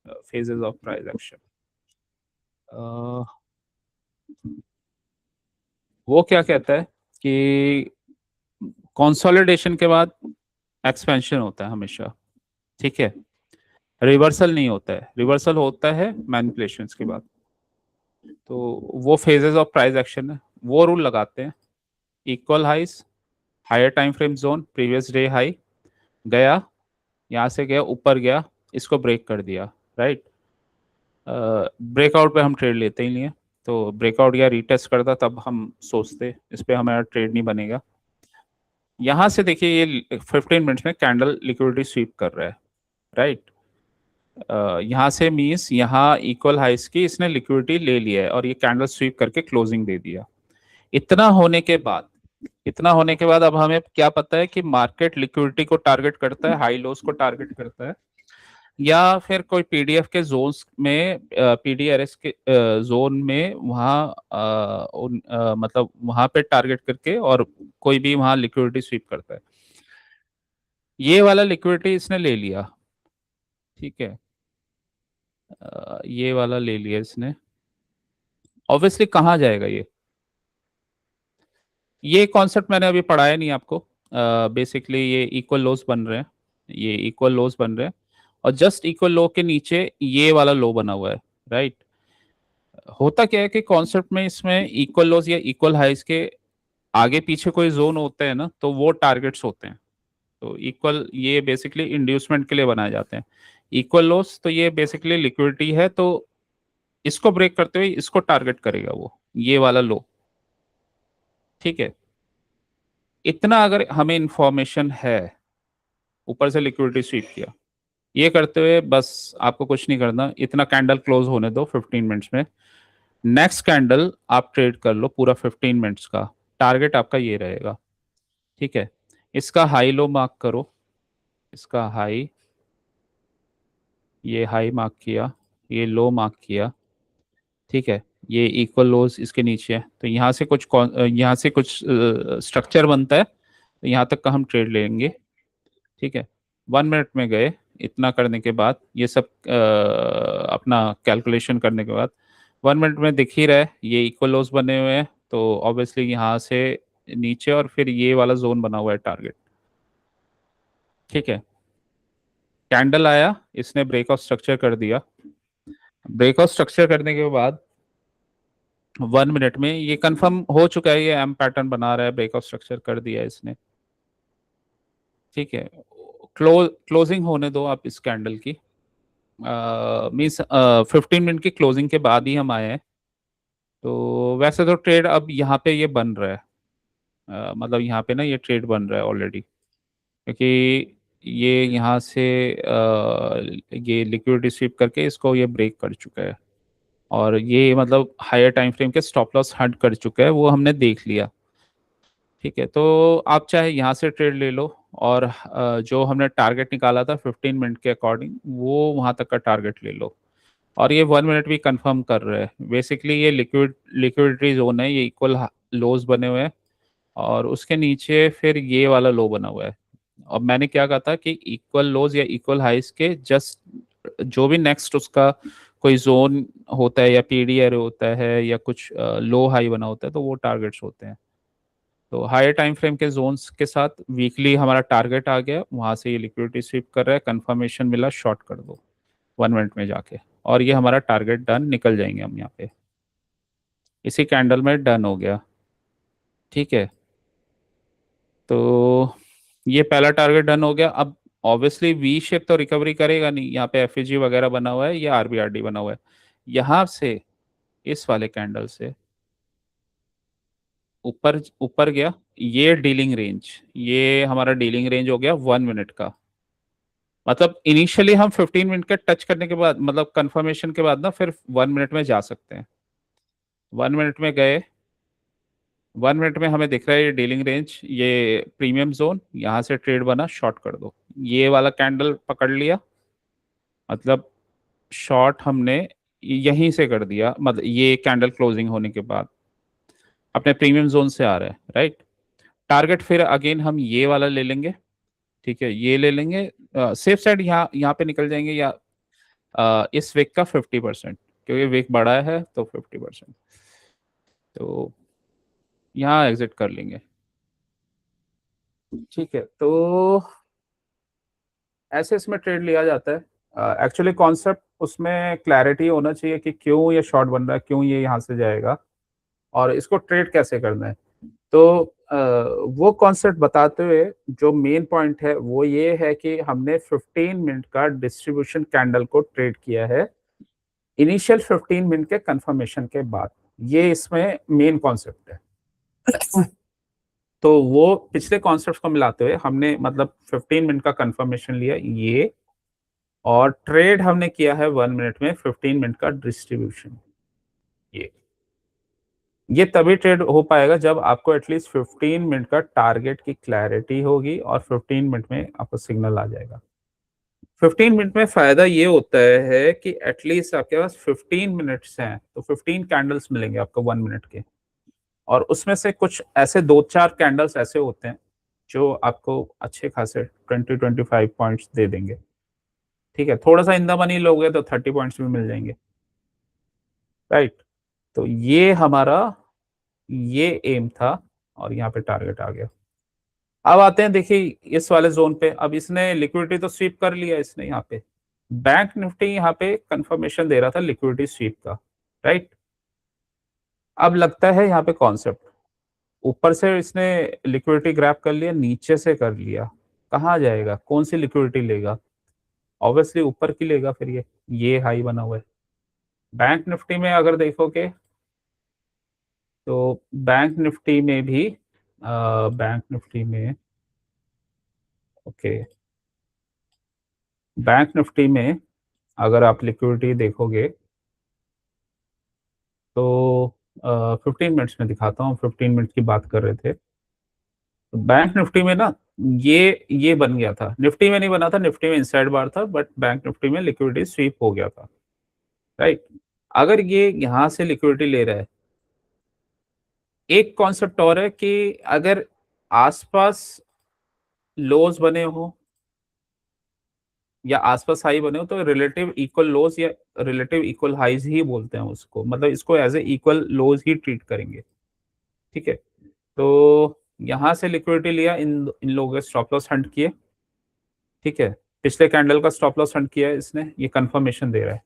फेजेस ऑफ प्राइस एक्शन। वो क्या कहता है कि कंसोलिडेशन के बाद एक्सपेंशन होता है हमेशा, ठीक है, रिवर्सल नहीं होता है, रिवर्सल होता है मैनिपुलेशंस के बाद। तो वो फेजेस ऑफ प्राइस एक्शन है, वो रूल लगाते हैं। Equal highs, higher time frame zone, previous day high गया, यहाँ से गया ऊपर गया, इसको ब्रेक कर दिया, राइट। ब्रेकआउट पे हम ट्रेड लेते ही नहीं है, तो ब्रेकआउट या रीटेस्ट करता तब हम सोचते इस पे हमारा ट्रेड नहीं बनेगा। यहाँ से देखिए ये 15 मिनट्स में कैंडल लिक्विडिटी स्वीप कर रहा है, राइट। यहाँ से मीन्स यहाँ इक्वल हाइस की इसने लिक्विडिटी ले लिया है, और ये कैंडल स्वीप करके क्लोजिंग दे दिया। इतना होने के बाद, अब हमें क्या पता है कि मार्केट लिक्विडिटी को टारगेट करता है, हाई लोस को टारगेट करता है, या फिर कोई पीडीएफ के जोन्स में, पीडीआरएस के जोन में वहाँ मतलब वहाँ पे टारगेट करके, और कोई भी वहाँ लिक्विडिटी स्वीप करता है। ये वाला लिक्विडिटी इसने ले लिया, ठीक है, ये वाला ले लिया इसने। ऑब्वियसली कहाँ जाएगा ये कॉन्सेप्ट मैंने अभी पढ़ाया नहीं आपको। बेसिकली ये इक्वल लोस बन रहे हैं, ये इक्वल लोस बन रहे हैं, और जस्ट इक्वल लो के नीचे ये वाला लो बना हुआ है, राइट। होता क्या है कि कॉन्सेप्ट में इसमें इक्वल लोस या इक्वल हाइस के आगे पीछे कोई जोन होता है ना, तो वो टारगेट्स होते हैं। तो इक्वल ये बेसिकली इंड्यूसमेंट के लिए बनाए जाते हैं। इक्वल लोस तो ये बेसिकली लिक्विडिटी है, तो इसको ब्रेक करते हुए इसको टारगेट करेगा वो, ये वाला लो, ठीक है। इतना अगर हमें इंफॉर्मेशन है, ऊपर से लिक्विडिटी स्वीप किया, ये करते हुए बस आपको कुछ नहीं करना, इतना कैंडल क्लोज होने दो 15 मिनट्स में। नेक्स्ट कैंडल आप ट्रेड कर लो पूरा 15 मिनट्स का, टारगेट आपका ये रहेगा, ठीक है। इसका हाई लो मार्क करो, इसका हाई, ये हाई मार्क किया, ये लो मार्क किया, ठीक है। ये इक्वल लोज इसके नीचे है, तो यहाँ से कुछ स्ट्रक्चर बनता है, तो यहाँ तक का हम ट्रेड लेंगे, ठीक है। 1 मिनट में गए, इतना करने के बाद ये सब अपना कैलकुलेशन करने के बाद 1 मिनट में दिख ही रहा है ये इक्वल लोज बने हुए हैं, तो ऑब्वियसली यहाँ से नीचे, और फिर ये वाला जोन बना हुआ है टारगेट, ठीक है। कैंडल आया, इसने ब्रेकआउट स्ट्रक्चर कर दिया, ब्रेकआउट स्ट्रक्चर करने के बाद 1 मिनट में ये कंफर्म हो चुका है, ये एम पैटर्न बना रहा है, ब्रेकआउट स्ट्रक्चर कर दिया है इसने, ठीक है। क्लोजिंग होने दो आप इस कैंडल की, मीन्स 15 मिनट की क्लोजिंग के बाद ही हम आए हैं। तो वैसे तो ट्रेड अब यहाँ पे ये बन रहा है, मतलब यहाँ पे ना ये ट्रेड बन रहा है ऑलरेडी, क्योंकि ये यहाँ से ये लिक्विडिटी स्वीप करके इसको ये ब्रेक कर चुका है, और ये मतलब हायर टाइम फ्रेम के स्टॉप लॉस हट कर चुका है, वो हमने देख लिया, ठीक है। तो आप चाहे यहाँ से ट्रेड ले लो, और जो हमने टारगेट निकाला था 15 मिनट के अकॉर्डिंग, वो वहाँ तक का टारगेट ले लो, और ये 1 मिनट भी कंफर्म कर रहे हैं। बेसिकली ये लिक्विडिटी जोन है, ये इक्वल लोज बने हुए हैं, और उसके नीचे फिर ये वाला लो बना हुआ है, और मैंने क्या कहा था कि इक्वल लोज या इक्वल हाइस के जस्ट जो भी नेक्स्ट उसका कोई जोन होता है या पीडी एरो होता है या कुछ लो हाई बना होता है तो वो टारगेट्स होते हैं। तो हायर टाइम फ्रेम के जोन्स के साथ वीकली हमारा टारगेट आ गया, वहां से ये लिक्विडिटी स्वीप कर रहा है, कंफर्मेशन मिला, शॉर्ट कर दो 1 मिनट में जाके, और ये हमारा टारगेट डन, निकल जाएंगे हम यहाँ पे। इसी कैंडल में डन हो गया। ठीक है, तो ये पहला टारगेट डन हो गया। अब ऑब्वियसली वी शेप तो रिकवरी करेगा नहीं, यहाँ पे एफईजी वगैरह बना हुआ है, ये आरबीआरडी बना हुआ है। यहाँ से इस वाले कैंडल से ऊपर ऊपर गया, ये डीलिंग रेंज, ये हमारा डीलिंग रेंज हो गया 1 मिनट का। मतलब इनिशियली हम 15 मिनट के टच करने के बाद, मतलब कंफर्मेशन के बाद ना, फिर 1 मिनट में जा सकते हैं। 1 मिनट में गए, 1 मिनट में हमें दिख रहा है ये डीलिंग रेंज, ये प्रीमियम जोन, यहाँ से ट्रेड बना, शॉर्ट कर दो। ये वाला कैंडल पकड़ लिया, मतलब शॉर्ट हमने यहीं से कर दिया, मतलब ये कैंडल क्लोजिंग होने के बाद अपने प्रीमियम जोन से आ रहा है, राइट। टारगेट फिर अगेन हम ये वाला ले लेंगे, ठीक है, ये ले लेंगे, सेफ साइड यहाँ यहाँ पे निकल जाएंगे, या इस वीक का 50%, क्योंकि वीक बड़ा है तो 50%, तो यहाँ एग्जिट कर लेंगे। ठीक है, तो ऐसे इसमें ट्रेड लिया जाता है। एक्चुअली कॉन्सेप्ट उसमें क्लैरिटी होना चाहिए कि क्यों ये शॉर्ट बन रहा है, क्यों ये यहाँ से जाएगा, और इसको ट्रेड कैसे करना है। तो वो कॉन्सेप्ट बताते हुए जो मेन पॉइंट है वो ये है कि हमने 15 मिनट का डिस्ट्रीब्यूशन कैंडल को ट्रेड किया है इनिशियल 15 मिनट के कंफर्मेशन के बाद। ये इसमें मेन कॉन्सेप्ट है। तो वो पिछले कॉन्सेप्ट को मिलाते हुए हमने मतलब 15 मिनट का कंफर्मेशन लिया ये, और ट्रेड हमने किया है 1 मिनट में 15 मिनट का डिस्ट्रीब्यूशन। ये तभी ट्रेड हो पाएगा जब आपको एटलीस्ट 15 मिनट का टारगेट की क्लैरिटी होगी और 15 मिनट में आपको सिग्नल आ जाएगा। 15 मिनट में फायदा ये होता है कि एटलीस्ट आपके पास 15 मिनट्स हैं, तो 15 कैंडल्स मिलेंगे आपको 1 मिनट के, और उसमें से कुछ ऐसे 2-4 कैंडल्स ऐसे होते हैं जो आपको अच्छे खासे 20-25 पॉइंट्स दे देंगे। ठीक है, थोड़ा सा इन द मनी लोगे तो 30 पॉइंट्स भी मिल जाएंगे, राइट। तो ये हमारा ये एम था, और यहाँ पे टारगेट आ गया। अब आते हैं, देखिए इस वाले जोन पे, अब इसने लिक्विडिटी तो स्वीप कर लिया इसने, यहाँ पे बैंक निफ्टी यहाँ पे कंफर्मेशन दे रहा था लिक्विडिटी स्वीप का, राइट। अब लगता है यहाँ पे कॉन्सेप्ट, ऊपर से इसने लिक्विडिटी ग्रैब कर लिया, नीचे से कर लिया, कहाँ जाएगा, कौन सी लिक्विडिटी लेगा, ऑब्वियसली ऊपर की लेगा, फिर ये हाई बना हुआ है। बैंक निफ्टी में अगर देखोगे तो बैंक निफ्टी में भी बैंक निफ्टी में, ओके, बैंक निफ्टी में अगर आप लिक्विडिटी देखोगे तो 15 मिनट्स में दिखाता हूँ, 15 मिनट की बात कर रहे थे। तो बैंक निफ्टी में ना ये बन गया था, निफ्टी में नहीं बना था, निफ्टी में इनसाइड बार था, बट बैंक निफ्टी में लिक्विडिटी स्वीप हो गया था, राइट। अगर ये यहाँ से लिक्विडिटी ले रहा है, एक कॉन्सेप्ट और है कि अगर आसपास लोज बने हो या आसपास हाई बने हो तो रिलेटिव इक्वल लोज या रिलेटिव इक्वल हाईज ही बोलते हैं उसको, मतलब इसको एज ए इक्वल लोज ही ट्रीट करेंगे। ठीक है, तो यहां से लिक्विडिटी लिया, इन इन लोगों के स्टॉप लॉस हंट किए। ठीक है, पिछले कैंडल का स्टॉप लॉस हंट किया है इसने, ये कंफर्मेशन दे रहा है।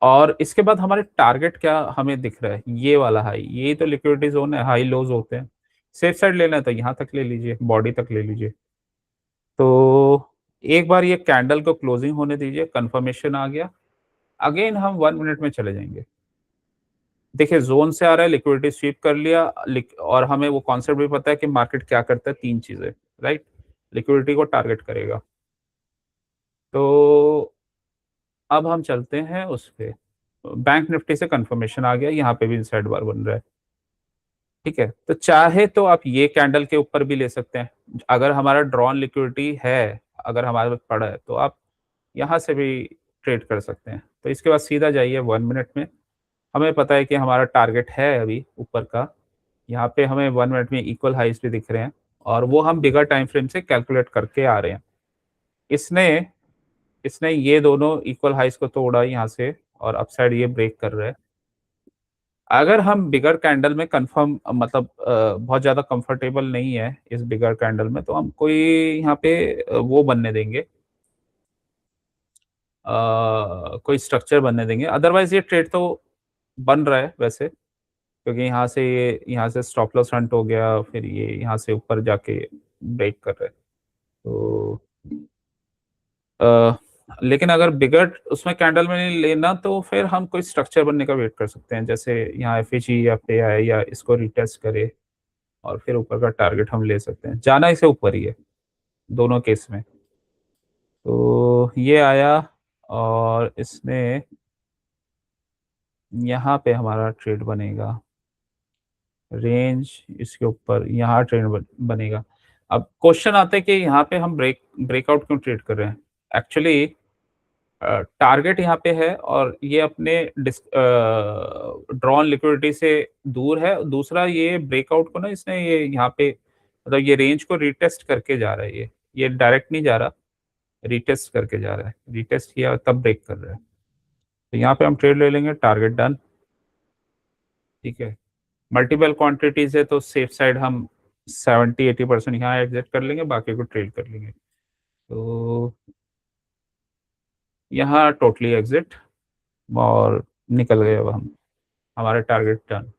और इसके बाद हमारे टारगेट क्या हमें दिख रहा है, ये वाला हाई, ये तो लिक्विडिटी जोन है, हाई लोज होते हैं। सेफ साइड लेना है तो यहाँ तक ले लीजिए, बॉडी तक ले लीजिए। तो एक बार ये कैंडल को क्लोजिंग होने दीजिए, कंफर्मेशन आ गया, अगेन हम 1 मिनट में चले जाएंगे। देखिए जोन से आ रहा है, लिक्विडिटी स्वीप कर लिया, और हमें वो कॉन्सेप्ट भी पता है कि मार्केट क्या करता है, 3 चीजें, राइट। लिक्विडिटी को टारगेट करेगा। तो अब हम चलते हैं उस पे, बैंक निफ्टी से कंफर्मेशन आ गया, यहाँ पे भी इनसाइड बार बन रहा है। ठीक है, तो चाहे तो आप ये कैंडल के ऊपर भी ले सकते हैं, अगर हमारा ड्रॉन लिक्विडिटी है, अगर हमारे पास पड़ा है तो आप यहाँ से भी ट्रेड कर सकते हैं। तो इसके बाद सीधा जाइए 1 मिनट में, हमें पता है कि हमारा टारगेट है अभी ऊपर का, यहाँ पे हमें 1 मिनट में इक्वल हाइस भी दिख रहे हैं, और वो हम बिगर टाइम फ्रेम से कैलकुलेट करके आ रहे हैं। इसने इसने ये दोनों इक्वल हाइस को तोड़ा यहाँ से, और अपसाइड ये ब्रेक कर रहा है। अगर हम बिगर कैंडल में कंफर्म मतलब बहुत ज्यादा कंफर्टेबल नहीं है इस बिगर कैंडल में, तो हम कोई यहाँ पे वो बनने देंगे, कोई स्ट्रक्चर बनने देंगे। अदरवाइज ये ट्रेड तो बन रहा है वैसे, क्योंकि यहाँ से स्टॉप लॉस हंट हो गया, फिर ये यहाँ से ऊपर जाके ब्रेक कर रहा है। तो लेकिन अगर बिगर उसमें कैंडल में नहीं लेना, तो फिर हम कोई स्ट्रक्चर बनने का वेट कर सकते हैं, जैसे यहाँ एफ या पे आए या इसको रिटेस्ट करे, और फिर ऊपर का टारगेट हम ले सकते हैं। जाना इसे ऊपर ही है दोनों केस में। तो ये आया, और इसने यहाँ पे हमारा ट्रेड बनेगा, रेंज इसके ऊपर यहाँ ट्रेड बनेगा। अब क्वेश्चन आता है कि यहाँ पे हम ब्रेकआउट क्यों ट्रेड कर रहे हैं। एक्चुअली टारगेट यहाँ पे है, और ये अपने ड्रॉन लिक्विडिटी से दूर है। दूसरा, ये ब्रेकआउट को ना इसने ये यहाँ पे मतलब ये रेंज को रिटेस्ट करके जा रहा है। ये डायरेक्ट नहीं जा रहा, रिटेस्ट करके जा रहा है। रिटेस्ट किया तब ब्रेक कर रहा है। तो यहाँ पे हम ट्रेड ले लेंगे, टारगेट डन। ठीक है, मल्टीपल क्वांटिटीज है तो सेफ साइड हम 70-80% यहाँ एग्जिट कर लेंगे, बाकी को ट्रेड कर लेंगे। तो यहाँ टोटली एग्जिट, और निकल गए अब हम, हमारे टारगेट डन।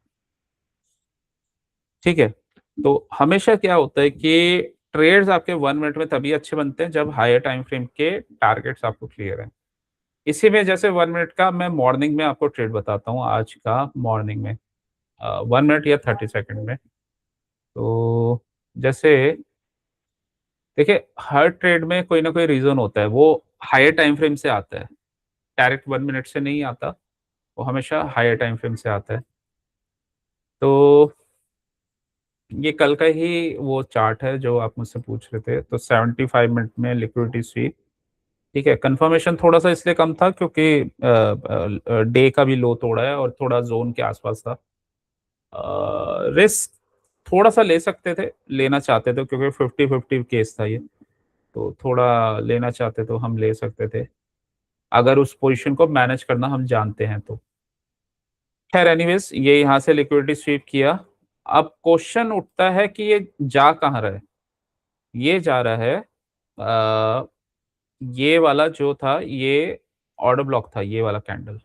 ठीक है, तो हमेशा क्या होता है कि ट्रेड्स आपके 1 मिनट में तभी अच्छे बनते हैं जब हायर टाइम फ्रेम के टारगेट्स आपको क्लियर हैं। इसी में जैसे 1 मिनट का मैं मॉर्निंग में आपको ट्रेड बताता हूँ, आज का मॉर्निंग में 1 मिनट या 30 सेकंड में। तो जैसे देखिए, हर ट्रेड में कोई ना कोई रीजन होता है, वो हायर टाइम फ्रेम से आता है, डायरेक्ट 1 मिनट से नहीं आता, वो हमेशा हायर टाइम फ्रेम से आता है। तो ये कल का ही वो चार्ट है जो आप मुझसे पूछ रहे थे। तो 75 मिनट में लिक्विडिटी स्वीप, ठीक है। कंफर्मेशन थोड़ा सा इसलिए कम था क्योंकि डे का भी लो तोड़ा है, और थोड़ा जोन के आसपास था। रिस्क थोड़ा सा ले सकते थे, लेना चाहते थे, क्योंकि 50-50 केस था ये, तो थोड़ा लेना चाहते तो हम ले सकते थे, अगर उस पोजीशन को मैनेज करना हम जानते हैं तो। खैर एनीवेज, ये यहाँ से लिक्विडिटी स्वीप किया। अब क्वेश्चन उठता है कि ये जा कहाँ रहा है। ये जा रहा है ये वाला जो था, ये ऑर्डर ब्लॉक था, ये वाला कैंडल,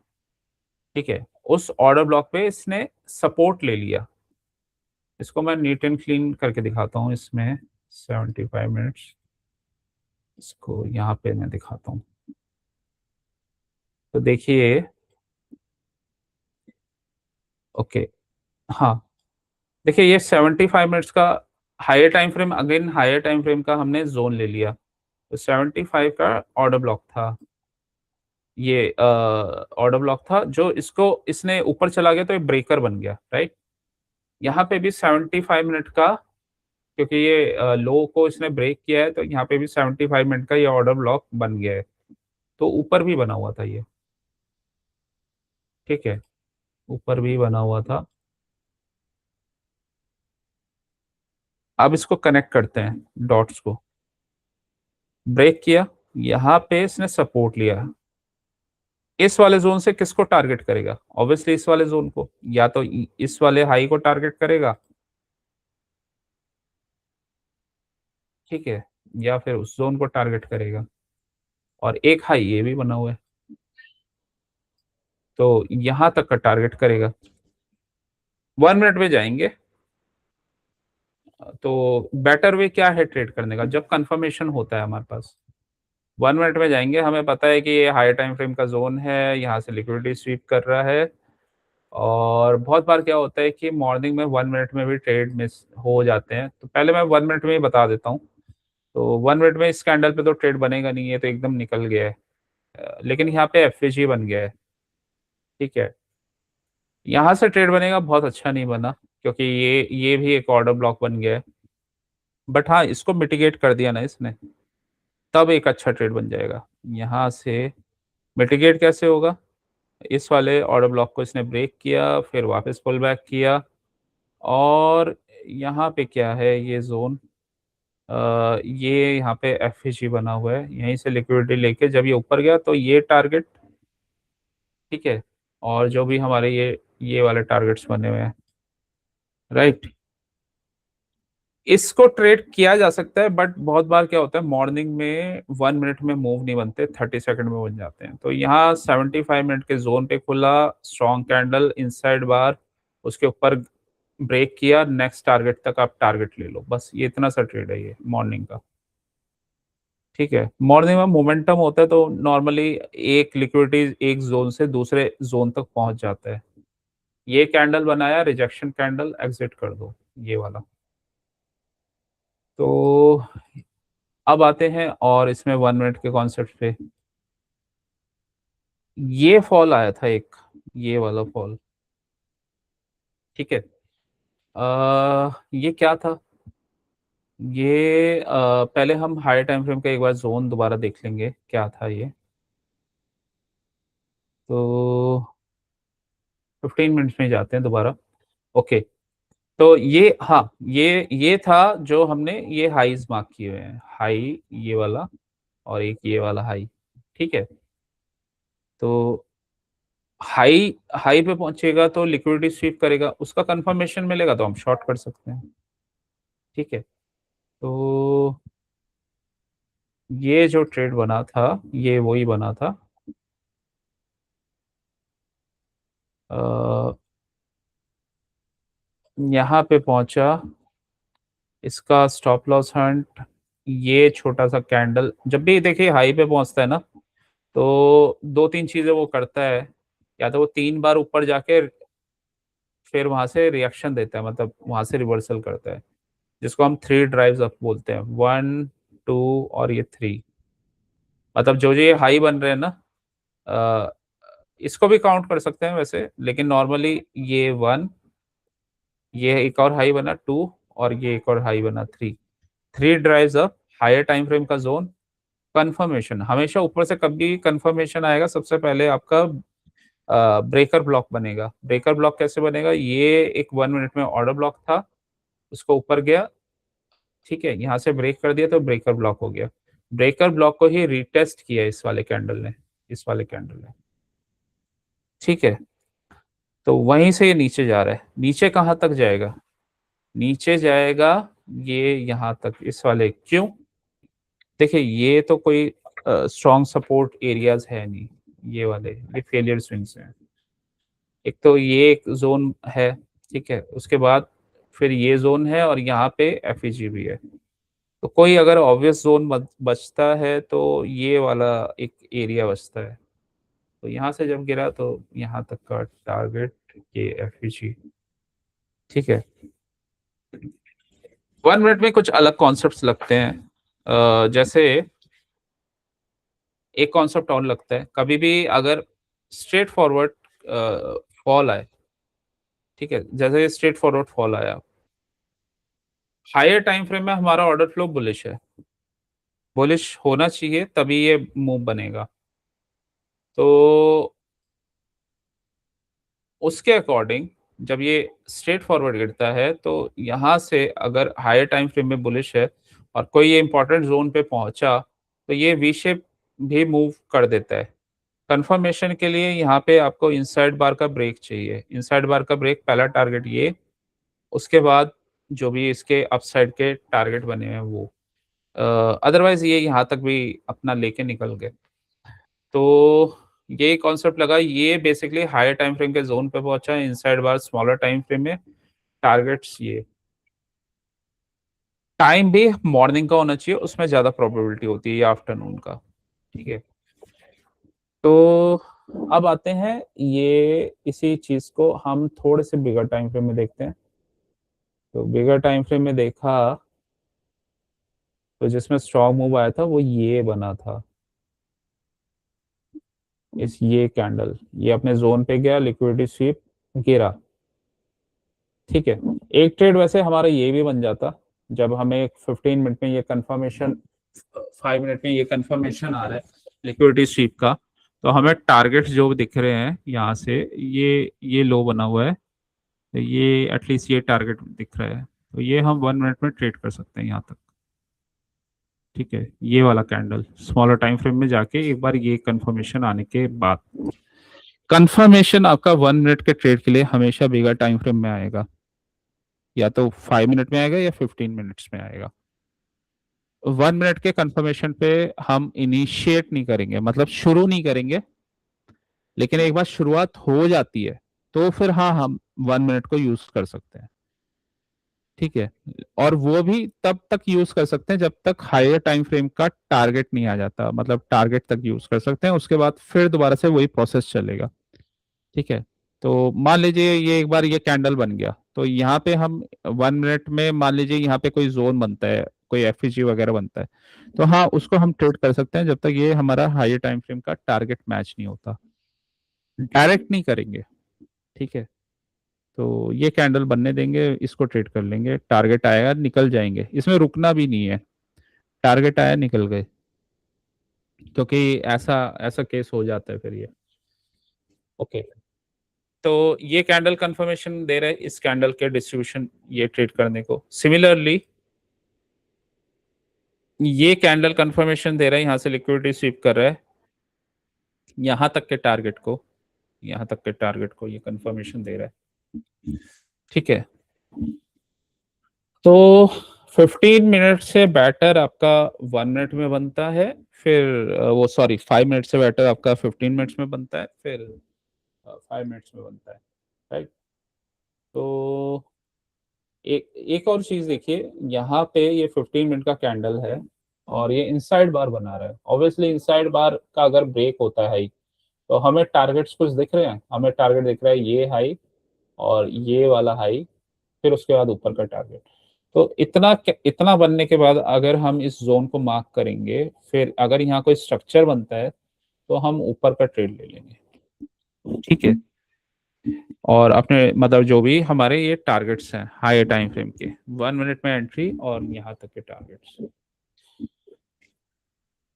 ठीक है। उस ऑर्डर ब्लॉक पे इसने सपोर्ट ले लिया। इसको मैं नीट एंड क्लीन करके दिखाता हूँ इसमें, 75 मिनट्स, इसको यहाँ पे मैं दिखाता हूँ। तो देखिए, ओके, हाँ, देखिए ये 75 मिनट्स का higher time frame, again higher time frame का हमने जोन ले लिया। तो 75 का ऑर्डर ब्लॉक था, ये ऑर्डर ब्लॉक था, जो इसको इसने ऊपर चला गया तो ये ब्रेकर बन गया, राइट। यहाँ पे भी 75 मिनट का, क्योंकि ये लो को इसने ब्रेक किया है, तो यहाँ पे भी 75 मिनट का ये ऑर्डर ब्लॉक बन गया है। तो ऊपर भी बना हुआ था ये, ठीक है, ऊपर भी बना हुआ था। अब इसको कनेक्ट करते हैं, डॉट्स को ब्रेक किया, यहाँ पे इसने सपोर्ट लिया। इस वाले जोन से किसको टारगेट करेगा? ऑब्वियसली इस वाले जोन को, या तो इस वाले हाई को टारगेट करेगा, ठीक है, या फिर उस जोन को टारगेट करेगा। और एक हाई ये भी बना हुआ है, तो यहां तक का टारगेट करेगा। 1 मिनट में जाएंगे। तो बेटर वे क्या है ट्रेड करने का, जब कंफर्मेशन होता है हमारे पास, 1 मिनट में जाएंगे, हमें पता है कि ये हाई टाइम फ्रेम का जोन है, यहाँ से लिक्विडिटी स्वीप कर रहा है। और बहुत बार क्या होता है कि मॉर्निंग में 1 मिनट में भी ट्रेड मिस हो जाते हैं, तो पहले मैं 1 मिनट में ही बता देता हूँ। तो 1 मिनट में इस कैंडल पे तो ट्रेड बनेगा नहीं है, तो एकदम निकल गया है। लेकिन यहाँ पे एफ बन गया है, ठीक है। यहाँ से ट्रेड बनेगा, बहुत अच्छा नहीं बना, क्योंकि ये भी एक ऑर्डर ब्लॉक बन गया है। बट हाँ, इसको मिटिगेट कर दिया ना इसने, तब एक अच्छा ट्रेड बन जाएगा। यहाँ से मिटिगेट कैसे होगा? इस वाले ऑर्डर ब्लॉक को इसने ब्रेक किया, फिर वापस पुल बैक किया, और यहाँ पे क्या है, ये जोन, ये यहाँ पे एफ बना हुआ है, यहीं से लिक्विडिटी लेके जब ये ऊपर गया तो ये टारगेट, ठीक है, और जो भी हमारे ये वाले टारगेट्स बने हुए हैं, राइट। इसको ट्रेड किया जा सकता है, बट बहुत बार क्या होता है, मॉर्निंग में 1 मिनट में मूव नहीं बनते, 30 सेकंड में बन जाते हैं। तो यहाँ 75 मिनट के जोन पे खुला, स्ट्रॉन्ग कैंडल इनसाइड बार, उसके ऊपर ब्रेक किया, नेक्स्ट टारगेट तक आप टारगेट ले लो, बस ये इतना सा ट्रेड है ये मॉर्निंग का। ठीक है, मॉर्निंग में मोमेंटम होता है तो नॉर्मली एक लिक्विडिटी एक जोन से दूसरे जोन तक पहुंच जाता है। ये कैंडल बनाया, रिजेक्शन कैंडल, एग्जिट कर दो ये वाला। तो अब आते हैं और इसमें 1 मिनट के कॉन्सेप्ट पे। ये फॉल आया था एक, ये वाला फॉल, ठीक है। ये क्या था, ये पहले हम हाई टाइम फ्रेम का एक बार जोन दोबारा देख लेंगे क्या था ये। तो 15 मिनट्स में जाते हैं दोबारा। ओके, तो ये, हाँ, ये था जो हमने ये हाईज मार्क किए हुए हैं, हाई ये वाला और एक ये वाला हाई, ठीक है। तो हाई हाई पे पहुंचेगा तो लिक्विडिटी स्वीप करेगा, उसका कंफर्मेशन मिलेगा तो हम शॉर्ट कर सकते हैं, ठीक है। तो ये जो ट्रेड बना था ये वही बना था, यहाँ पे पहुंचा, इसका स्टॉप लॉस हंट, ये छोटा सा कैंडल, जब भी देखिए हाई पे पहुंचता है ना, तो दो तीन चीजें वो करता है, या तो वो 3 बार ऊपर जाके फिर वहां से रिएक्शन देता है, मतलब वहां से रिवर्सल करता है, जिसको हम 3 ड्राइव्स अप बोलते हैं, 1, 2 और ये 3। मतलब जो ये हाई बन रहे हैं ना, अ, इसको भी काउंट कर सकते हैं वैसे, लेकिन नॉर्मली ये 1, ये एक और हाई बना 2, और ये एक और हाई बना 3। 3 drives up, higher time frame का जोन, कंफर्मेशन हमेशा ऊपर से कभी कंफर्मेशन आएगा, सबसे पहले आपका ब्रेकर ब्लॉक बनेगा। ब्रेकर ब्लॉक कैसे बनेगा, ये एक 1 मिनट में ऑर्डर ब्लॉक था, उसको ऊपर गया, ठीक है, यहाँ से ब्रेक कर दिया तो ब्रेकर ब्लॉक हो गया। ब्रेकर ब्लॉक को ही रिटेस्ट किया इस वाले कैंडल ने, इस वाले कैंडल ने, ठीक है। तो वहीं से ये नीचे जा रहा है, नीचे कहाँ तक जाएगा, नीचे जाएगा ये यहाँ तक, इस वाले, क्यों, देखिए ये तो कोई स्ट्रॉन्ग सपोर्ट एरियाज है नहीं, ये वाले ये फेलियर स्विंग्स हैं। एक तो ये एक जोन है, ठीक है, उसके बाद फिर ये जोन है और यहाँ पे एफईजी भी है। तो कोई अगर ऑब्वियस जोन बचता है तो ये वाला एक एरिया बचता है। तो यहाँ से जब गिरा तो यहाँ तक का टारगेट ये एफईजी, ठीक है। 1 मिनट में कुछ अलग कॉन्सेप्ट्स लगते हैं, जैसे एक कॉन्सेप्ट और लगता है, कभी भी अगर स्ट्रेट फॉरवर्ड फॉल आए, ठीक है, जैसे स्ट्रेट फॉरवर्ड फॉल आया, हायर टाइम फ्रेम में हमारा ऑर्डर फ्लो बुलिश है, बुलिश होना चाहिए तभी ये मूव बनेगा। तो उसके अकॉर्डिंग जब ये स्ट्रेट फॉरवर्ड गिरता है तो यहाँ से अगर हायर टाइम फ्रेम में बुलिश है और कोई ये इंपॉर्टेंट जोन पे पहुंचा तो ये वी शेप भी मूव कर देता है। कंफर्मेशन के लिए यहाँ पे आपको इनसाइड बार का ब्रेक चाहिए, इनसाइड बार का ब्रेक पहला टारगेट ये, उसके बाद जो भी इसके अपसाइड के टारगेट बने हैं वो, अदरवाइज ये यहाँ तक भी अपना लेके निकल गए। तो ये कॉन्सेप्ट लगा, ये बेसिकली हायर टाइम फ्रेम के जोन पे पहुंचा है, इनसाइड बार स्मॉलर टाइम फ्रेम में टारगेट्स, ये टाइम भी मॉर्निंग का होना चाहिए, उसमें ज्यादा प्रोबेबिलिटी होती है या आफ्टरनून का, ठीक है। तो अब आते हैं, ये इसी चीज को हम थोड़े से बिगर टाइम फ्रेम में देखते हैं। तो बिगर टाइम फ्रेम में देखा तो जिसमें स्ट्रॉन्ग मूव आया था वो ये बना था, इस ये कैंडल, ये अपने जोन पे गया, लिक्विडिटी स्वीप, गिरा, ठीक है। एक ट्रेड वैसे हमारा ये भी बन जाता, जब हमें 15 मिनट में ये कंफर्मेशन, 5 मिनट में ये कंफर्मेशन आ रहा है लिक्विडिटी स्वीप का, तो हमें टारगेट्स जो दिख रहे हैं यहाँ से, ये लो बना हुआ है, तो ये एटलीस्ट ये टारगेट दिख रहा है, तो ये हम 1 मिनट में ट्रेड कर सकते हैं यहाँ तक, ठीक है, ये वाला कैंडल स्मॉलर टाइम फ्रेम में जाके एक बार ये कंफर्मेशन आने के बाद, कंफर्मेशन आपका 1 मिनट के ट्रेड के लिए हमेशा बिगर टाइम फ्रेम में आएगा, या तो 5 मिनट में आएगा या 15 मिनट्स में आएगा। 1 मिनट के कंफर्मेशन पे हम इनिशिएट नहीं करेंगे, मतलब शुरू नहीं करेंगे, लेकिन एक बार शुरुआत हो जाती है तो फिर हाँ हम 1 मिनट को यूज कर सकते हैं। ठीक है, और वो भी तब तक यूज कर सकते हैं जब तक हायर टाइम फ्रेम का टारगेट नहीं आ जाता, मतलब टारगेट तक यूज कर सकते हैं, उसके बाद फिर दोबारा से वही प्रोसेस चलेगा। ठीक है, तो मान लीजिए ये एक बार ये कैंडल बन गया, तो यहाँ पे हम 1 मिनट में मान लीजिए यहाँ पे कोई जोन बनता है, कोई एफईजी वगैरह बनता है, तो हाँ उसको हम ट्रेड कर सकते हैं जब तक ये हमारा हायर टाइम फ्रेम का टारगेट मैच नहीं होता, डायरेक्ट नहीं करेंगे। ठीक है, तो ये कैंडल बनने देंगे, इसको ट्रेड कर लेंगे, टारगेट आएगा निकल जाएंगे, इसमें रुकना भी नहीं है, टारगेट आया निकल गए, क्योंकि ऐसा ऐसा केस हो जाता है फिर ये। ओके, तो ये कैंडल कंफर्मेशन दे रहा है इस कैंडल के डिस्ट्रीब्यूशन ये ट्रेड करने को। सिमिलरली ये कैंडल कंफर्मेशन दे रहा है, यहां से लिक्विडिटी स्वीप कर रहा है यहां तक के टारगेट को, यहां तक के टारगेट को ये कंफर्मेशन दे रहा है। ठीक है, तो 15 मिनट से बैटर आपका 1 मिनट में बनता है, फिर वो सॉरी 5 मिनट से बैटर आपका 15 मिनट्स में बनता है, फिर 5 मिनट्स में बनता है। राइट, तो एक एक और चीज देखिए, यहाँ पे ये 15 मिनट का कैंडल है और ये इनसाइड बार बना रहा है। ऑब्वियसली इनसाइड बार का अगर ब्रेक होता है तो हमें टारगेट्स कुछ दिख रहे हैं, हमें टारगेट दिख रहा है ये हाई और ये वाला हाई, फिर उसके बाद ऊपर का टारगेट। तो इतना इतना बनने के बाद अगर हम इस जोन को मार्क करेंगे, फिर अगर यहाँ कोई स्ट्रक्चर बनता है तो हम ऊपर का ट्रेड ले लेंगे। ठीक है, और अपने मतलब जो भी हमारे ये टारगेट्स हैं हाई टाइम फ्रेम के, 1 मिनट में एंट्री और यहाँ तक के टारगेट्स,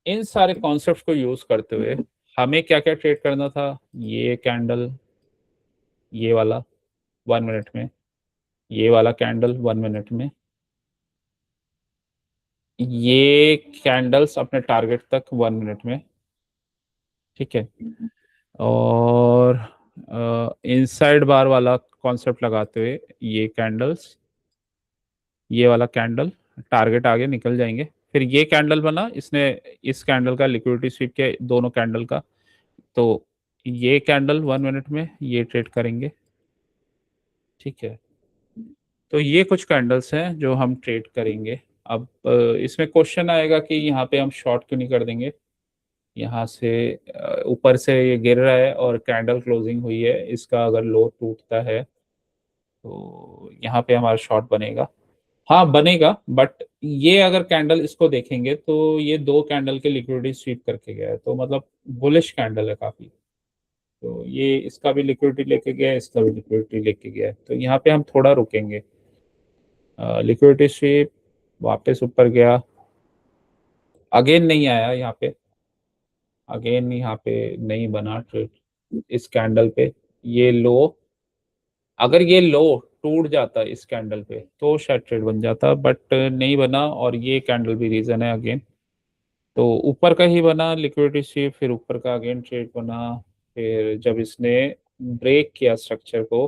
इन सारे कॉन्सेप्ट को यूज करते हुए हमें क्या क्या ट्रेड करना था। ये कैंडल, ये वाला 1 मिनट में, ये वाला कैंडल 1 मिनट में, ये कैंडल्स अपने टारगेट तक 1 मिनट में। ठीक है, और इनसाइड बार वाला कॉन्सेप्ट लगाते हुए ये कैंडल्स, ये वाला कैंडल टारगेट आगे निकल जाएंगे, फिर ये कैंडल बना, इसने इस कैंडल का लिक्विडिटी स्वीप किया दोनों कैंडल का, तो ये कैंडल 1 मिनट में ये ट्रेड करेंगे। ठीक है, तो ये कुछ कैंडल्स हैं जो हम ट्रेड करेंगे। अब इसमें क्वेश्चन आएगा कि यहाँ पे हम शॉर्ट क्यों नहीं कर देंगे, यहाँ से ऊपर से ये गिर रहा है और कैंडल क्लोजिंग हुई है, इसका अगर लो टूटता है तो यहाँ पे हमारा शॉर्ट बनेगा। हाँ बनेगा, बट ये अगर कैंडल इसको देखेंगे तो ये दो कैंडल के लिक्विडिटी स्वीप करके गया है, तो मतलब बुलिश कैंडल है काफी, तो ये इसका भी लिक्विडिटी लेके गया है, इसका भी लिक्विडिटी लेके गया है, तो यहाँ पे हम थोड़ा रुकेंगे। लिक्विडिटी स्वीप वापस ऊपर गया, अगेन नहीं आया यहाँ पे, अगेन यहाँ पे नहीं बना ट्रेड इस कैंडल पे, ये लो, अगर ये लो टूट जाता इस कैंडल पे तो शायद ट्रेड बन जाता, बट नहीं बना, और ये कैंडल भी रीजन है अगेन, तो ऊपर का ही बना लिक्विडिटी स्वीप, फिर ऊपर का अगेन ट्रेड बना, फिर जब इसने ब्रेक किया स्ट्रक्चर को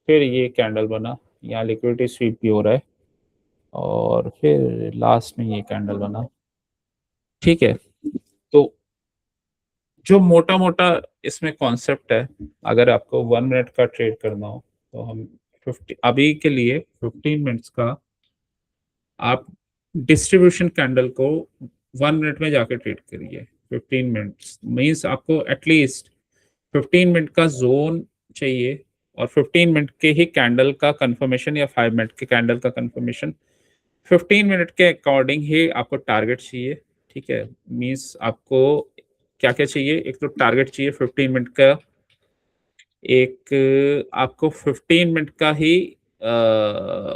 फिर ये कैंडल बना, यहाँ लिक्विडिटी स्वीप भी हो रहा है, और फिर लास्ट में ये कैंडल बना। ठीक है, तो जो मोटा मोटा इसमें कॉन्सेप्ट है, अगर आपको 1 मिनट का ट्रेड करना हो तो हम 50 अभी के लिए 15 मिनट्स का आप डिस्ट्रीब्यूशन कैंडल को 1 मिनट में जाके ट्रेड करिए। 15 मिनट्स मीन्स आपको एटलीस्ट 15 मिनट का जोन चाहिए, और 15 मिनट के ही कैंडल का कंफर्मेशन या 5 मिनट के कैंडल का कंफर्मेशन, 15 मिनट के अकॉर्डिंग ही आपको टारगेट चाहिए। ठीक है, मीन्स आपको क्या क्या चाहिए, एक तो टारगेट चाहिए 15 मिनट का, एक आपको 15 मिनट का ही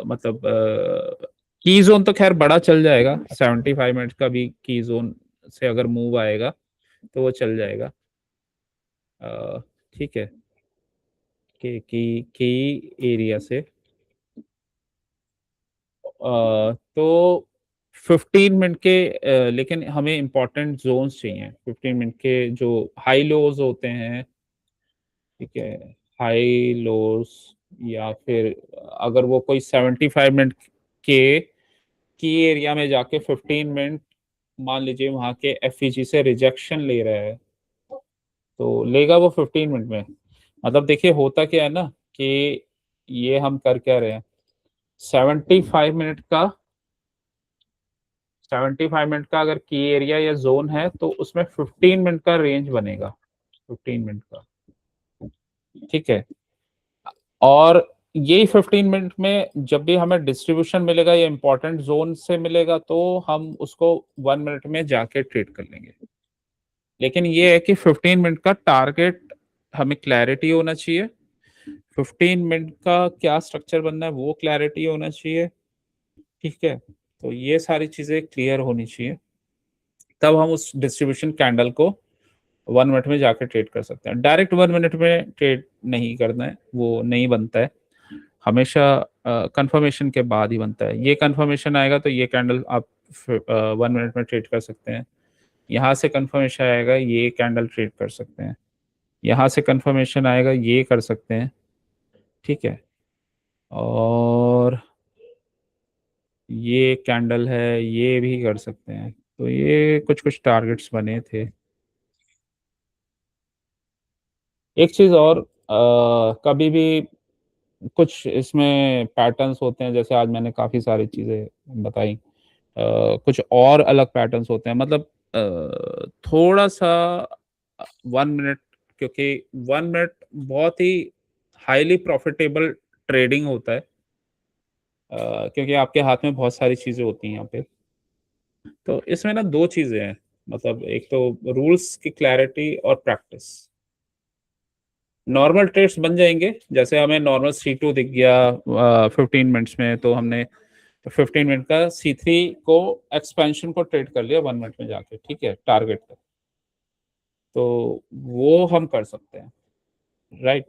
मतलब की जोन तो खैर बड़ा चल जाएगा, 75 मिनट का भी की जोन से अगर मूव आएगा तो वो चल जाएगा। अ, ठीक है, की एरिया से तो 15 मिनट के लेकिन हमें इंपॉर्टेंट जोन्स चाहिए। 15 मिनट के जो हाई लोज होते हैं, ठीक है, हाई लोज, या फिर अगर वो कोई 75 मिनट के की एरिया में जाके 15 मिनट, मान लीजिए वहां के एफईजी से रिजेक्शन ले रहा है, तो लेगा वो 15 मिनट में। मतलब देखिए होता क्या है ना कि ये हम कर क्या रहे हैं, 75 मिनट का 75 मिनट का अगर की एरिया या जोन है तो उसमें 15 मिनट का रेंज बनेगा, 15 मिनट का, ठीक है। और यही 15 मिनट में जब भी हमें डिस्ट्रीब्यूशन मिलेगा या इंपॉर्टेंट जोन से मिलेगा तो हम उसको 1 मिनट में जाके ट्रेड कर लेंगे। लेकिन ये है कि 15 मिनट का टारगेट हमें क्लैरिटी होना चाहिए, 15 मिनट का क्या स्ट्रक्चर बनना है वो क्लैरिटी होना चाहिए, ठीक है। तो ये सारी चीजें क्लियर होनी चाहिए, तब हम उस डिस्ट्रीब्यूशन कैंडल को 1 मिनट में जाकर ट्रेड कर सकते हैं। डायरेक्ट 1 मिनट में ट्रेड नहीं करना है, वो नहीं बनता है, हमेशा कंफर्मेशन के बाद ही बनता है। ये कंफर्मेशन आएगा तो ये कैंडल आप 1 मिनट में ट्रेड कर सकते हैं, यहाँ से कंफर्मेशन आएगा ये कैंडल ट्रेड कर सकते हैं, यहाँ से कंफर्मेशन आएगा ये कर सकते हैं, ठीक है। और ये कैंडल है ये भी कर सकते हैं। तो ये कुछ कुछ टारगेट्स बने थे। एक चीज और, कभी भी कुछ इसमें पैटर्न्स होते हैं, जैसे आज मैंने काफी सारी चीजें बताई, कुछ और अलग पैटर्न्स होते हैं, मतलब थोड़ा सा 1 मिनट, क्योंकि 1 मिनट बहुत ही हाईली प्रॉफिटेबल ट्रेडिंग होता है, क्योंकि आपके हाथ में बहुत सारी चीजें होती हैं यहाँ पे। तो इसमें ना दो चीजें हैं, मतलब एक तो रूल्स की क्लैरिटी और प्रैक्टिस। नॉर्मल ट्रेड्स बन जाएंगे, जैसे हमें नॉर्मल C2 दिख गया 15 मिनट्स में, तो हमने 15 मिनट का C3 को एक्सपेंशन को ट्रेड कर लिया 1 मिनट में जाके, ठीक है, टारगेट तक, तो वो हम कर सकते हैं, राइट।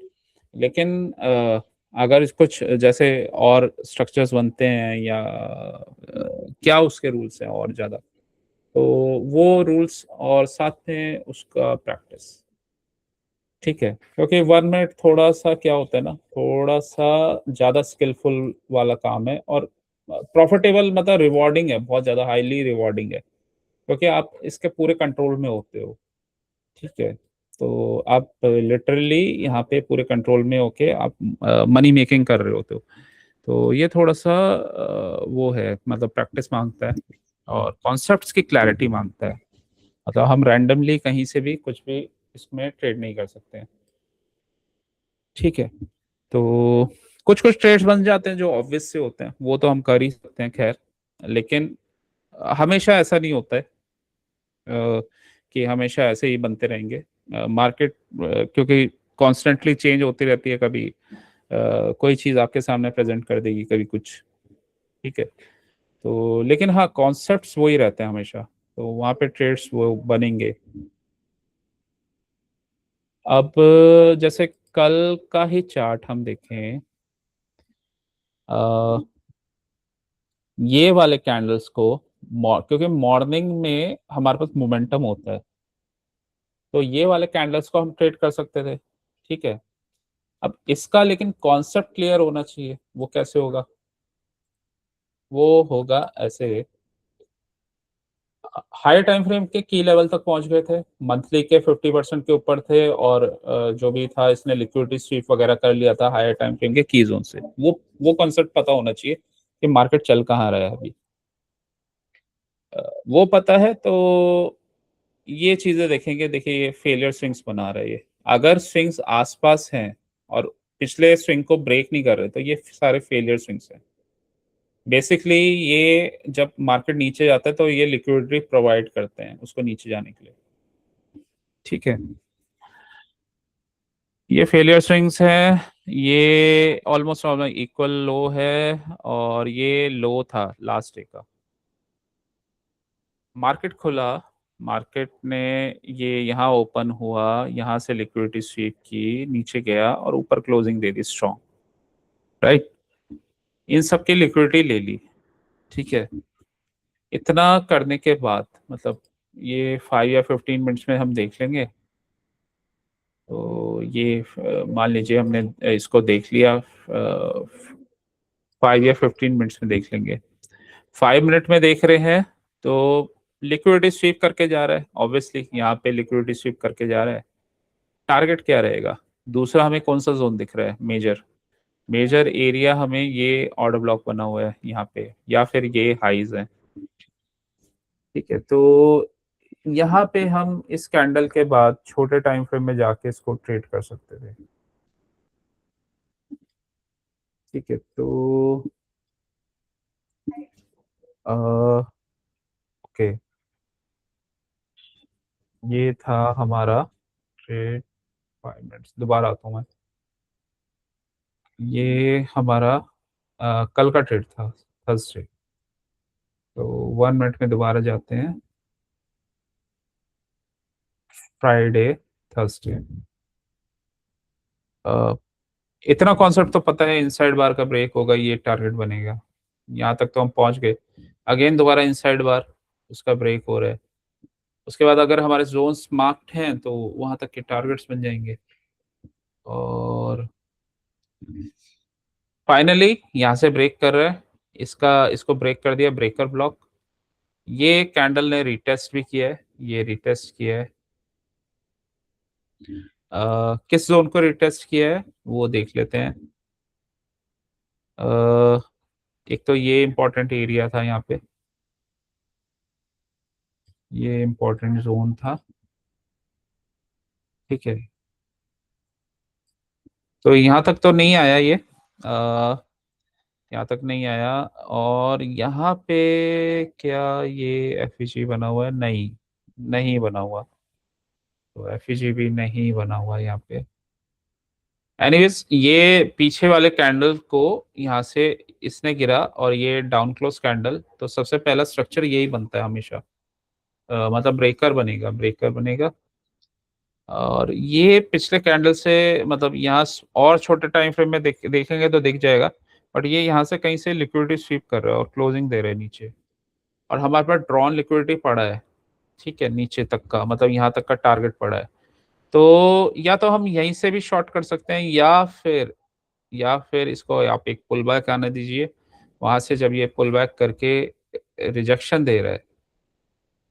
लेकिन अगर कुछ जैसे और स्ट्रक्चर्स बनते हैं या क्या उसके रूल्स हैं और ज्यादा, तो वो रूल्स और साथ में उसका प्रैक्टिस, ठीक है। क्योंकि 1 मिनट थोड़ा सा क्या होता है ना, थोड़ा सा ज्यादा स्किलफुल वाला काम है, और प्रॉफिटेबल, मतलब रिवॉर्डिंग है, बहुत ज्यादा हाईली रिवॉर्डिंग है, क्योंकि आप इसके पूरे कंट्रोल में होते हो, ठीक है। तो आप लिटरली यहाँ पे पूरे कंट्रोल में होके आप मनी मेकिंग कर रहे होते हो। तो ये थोड़ा सा वो है, मतलब प्रैक्टिस मांगता है और कॉन्सेप्ट्स की क्लैरिटी मांगता है, मतलब हम रैंडमली कहीं से भी कुछ भी इसमें ट्रेड नहीं कर सकते हैं, ठीक है। तो कुछ कुछ ट्रेड्स बन जाते हैं जो ऑब्वियस से होते हैं, वो तो हम कर ही सकते हैं, खैर। लेकिन हमेशा ऐसा नहीं होता है कि हमेशा ऐसे ही बनते रहेंगे। मार्केट क्योंकि कॉन्स्टेंटली चेंज होती रहती है, कभी कोई चीज़ आपके सामने प्रेजेंट कर देगी, कभी कुछ, ठीक है। तो लेकिन हाँ, कॉन्सेप्ट्स वही रहते हैं हमेशा, तो वहाँ पे ट्रेड्स वो बनेंगे। अब जैसे कल का ही चार्ट हम देखें, अ, ये वाले कैंडल्स को, क्योंकि मॉर्निंग में हमारे पास मोमेंटम होता है, तो ये वाले कैंडल्स को हम ट्रेड कर सकते थे, ठीक है। अब इसका लेकिन कॉन्सेप्ट क्लियर होना चाहिए, वो कैसे होगा, वो होगा ऐसे, हाई टाइम फ्रेम के की लेवल तक पहुंच गए थे, मंथली के 50% के ऊपर थे, और जो भी था इसने लिक्विडिटी स्वीप वगैरह कर लिया था हायर टाइम फ्रेम के की जोन से। वो कॉन्सेप्ट पता होना चाहिए कि मार्केट चल कहाँ रहा है अभी, वो पता है तो ये चीजें देखेंगे। देखिए ये फेलियर स्विंग्स बना रहा है, ये अगर स्विंग्स आसपास हैं और पिछले स्विंग को ब्रेक नहीं कर रहे तो ये सारे फेलियर स्विंग्स हैं। बेसिकली ये जब मार्केट नीचे जाता है तो ये लिक्विडिटी प्रोवाइड करते हैं उसको नीचे जाने के लिए, ठीक है। ये फेलियर स्विंग्स हैं, ये ऑलमोस्ट इक्वल लो है, और ये लो था लास्ट डे का। मार्केट खुला, मार्केट ने ये यहाँ ओपन हुआ, यहाँ से लिक्विडिटी स्वीप की, नीचे गया और ऊपर क्लोजिंग दे दी स्ट्रॉन्ग, राइट। इन सब की लिक्विडिटी ले ली, ठीक है। इतना करने के बाद मतलब ये 5 या 15 मिनट्स में हम देख लेंगे। तो ये मान लीजिए हमने इसको देख लिया, 5 या 15 मिनट्स में देख लेंगे। 5 मिनट में देख रहे हैं तो लिक्विडिटी स्वीप करके जा रहा है, ऑब्वियसली यहाँ पे लिक्विडिटी स्वीप करके जा रहा है। टारगेट क्या रहेगा? दूसरा हमें कौन सा जोन दिख रहा है? मेजर मेजर एरिया हमें ये ऑर्डर ब्लॉक बना हुआ है यहाँ पे, या फिर ये हाइज है। ठीक है, तो यहाँ पे हम इस कैंडल के बाद छोटे टाइम फ्रेम में जाके इसको ट्रेड कर सकते थे। ठीक है, तो ओके, ये था हमारा ट्रेड। 5 मिनट्स दोबारा आता हूँ मैं। ये हमारा कल का ट्रेड था, थर्सडे। तो 1 मिनट में दोबारा जाते हैं, फ्राइडे, थर्सडे। इतना कॉन्सेप्ट तो पता है, इनसाइड बार का ब्रेक होगा, ये टारगेट बनेगा। यहाँ तक तो हम पहुंच गए। अगेन दोबारा इनसाइड बार, उसका ब्रेक हो रहा है। उसके बाद अगर हमारे जोन्स मार्क्ड हैं तो वहां तक के टारगेट्स बन जाएंगे। और फाइनली यहाँ से ब्रेक कर रहा है, इसको ब्रेक कर दिया, ब्रेकर ब्लॉक। ये कैंडल ने रिटेस्ट भी किया है, ये रिटेस्ट किया है। किस जोन को रिटेस्ट किया है वो देख लेते हैं। अ, एक तो ये इंपॉर्टेंट एरिया था यहाँ पे, ये इंपॉर्टेंट जोन था। ठीक है, तो यहाँ तक तो नहीं आया ये, यहाँ तक नहीं आया। और यहाँ पे क्या ये एफईजी बना हुआ है? नहीं, नहीं बना हुआ। तो एफईजी भी नहीं बना हुआ यहाँ पे। एनीवेज, ये पीछे वाले कैंडल को यहाँ से इसने गिरा और ये डाउन क्लोज कैंडल, तो सबसे पहला स्ट्रक्चर यही बनता है हमेशा। मतलब ब्रेकर बनेगा, ब्रेकर बनेगा। और ये पिछले कैंडल से मतलब यहाँ और छोटे टाइम फ्रेम में देखेंगे तो दिख जाएगा। बट ये यहाँ से कहीं से लिक्विडिटी स्वीप कर रहा है और क्लोजिंग दे रहे हैं नीचे। और हमारे पास ड्रॉन लिक्विडिटी पड़ा है, ठीक है, नीचे तक का, मतलब यहाँ तक का टारगेट पड़ा है। तो या तो हम यहीं से भी शॉर्ट कर सकते हैं, या फिर इसको आप एक पुल बैक आने दीजिए। वहां से जब ये पुल बैक करके रिजेक्शन दे रहा है,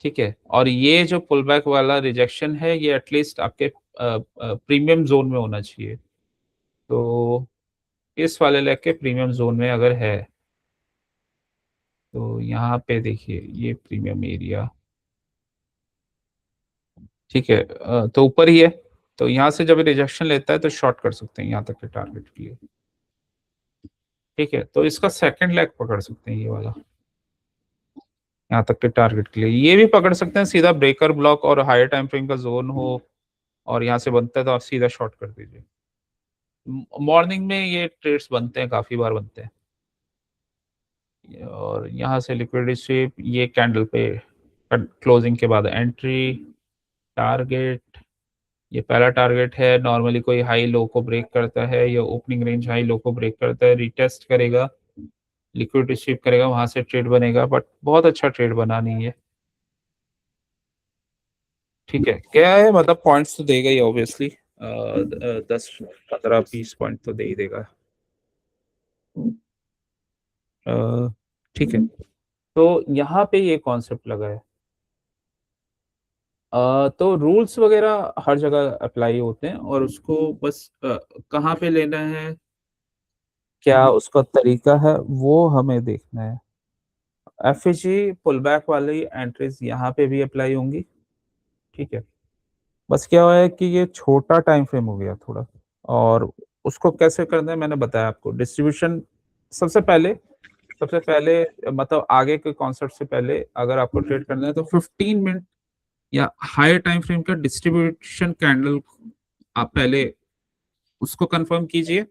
ठीक है, और ये जो पुल बैक वाला रिजेक्शन है ये एटलीस्ट आपके प्रीमियम जोन में होना चाहिए। तो इस वाले लेग के प्रीमियम जोन में अगर है तो यहाँ पे देखिए ये प्रीमियम एरिया, ठीक है, तो ऊपर ही है। तो यहाँ से जब रिजेक्शन लेता है तो शॉर्ट कर सकते हैं यहाँ तक के टारगेट के लिए। ठीक है, तो इसका सेकंड लेग पकड़ सकते हैं, ये वाला यहाँ तक के टारगेट के लिए। ये भी पकड़ सकते हैं सीधा, ब्रेकर ब्लॉक और हायर टाइम फ्रेम का जोन हो और यहाँ से बनता है तो आप सीधा शॉर्ट कर दीजिए। मॉर्निंग में ये ट्रेड्स बनते हैं, काफी बार बनते हैं। और यहाँ से लिक्विडिटी स्वीप, ये कैंडल पे क्लोजिंग के बाद एंट्री, टारगेट। ये पहला टारगेट है, नॉर्मली कोई हाई लो को ब्रेक करता है या ओपनिंग रेंज हाई लो को ब्रेक करता है, रिटेस्ट करेगा, लिक्विडिटी स्वीप करेगा, वहां से ट्रेड बनेगा। बट बहुत अच्छा ट्रेड बना नहीं है। ठीक है, क्या है मतलब पॉइंट्स तो देगा ही ऑब्वियसली, 10, 15, 20 पॉइंट तो दे ही देगा। अ, ठीक है, तो यहाँ पे ये कॉन्सेप्ट लगा है। तो रूल्स वगैरह हर जगह अप्लाई होते हैं और उसको बस कहाँ पे लेना है, क्या उसका तरीका है, वो हमें देखना है। एफईजी पुल बैक वाली एंट्रीज यहाँ पे भी अप्लाई होंगी। ठीक है, बस क्या हुआ है कि ये छोटा टाइम फ्रेम हो गया थोड़ा। और उसको कैसे करना है मैंने बताया आपको, डिस्ट्रीब्यूशन सबसे पहले, मतलब आगे के कॉन्सेप्ट से पहले अगर आपको ट्रेड करना है तो 15 मिनट या हायर टाइम फ्रेम का डिस्ट्रीब्यूशन कैंडल आप पहले उसको कंफर्म कीजिए।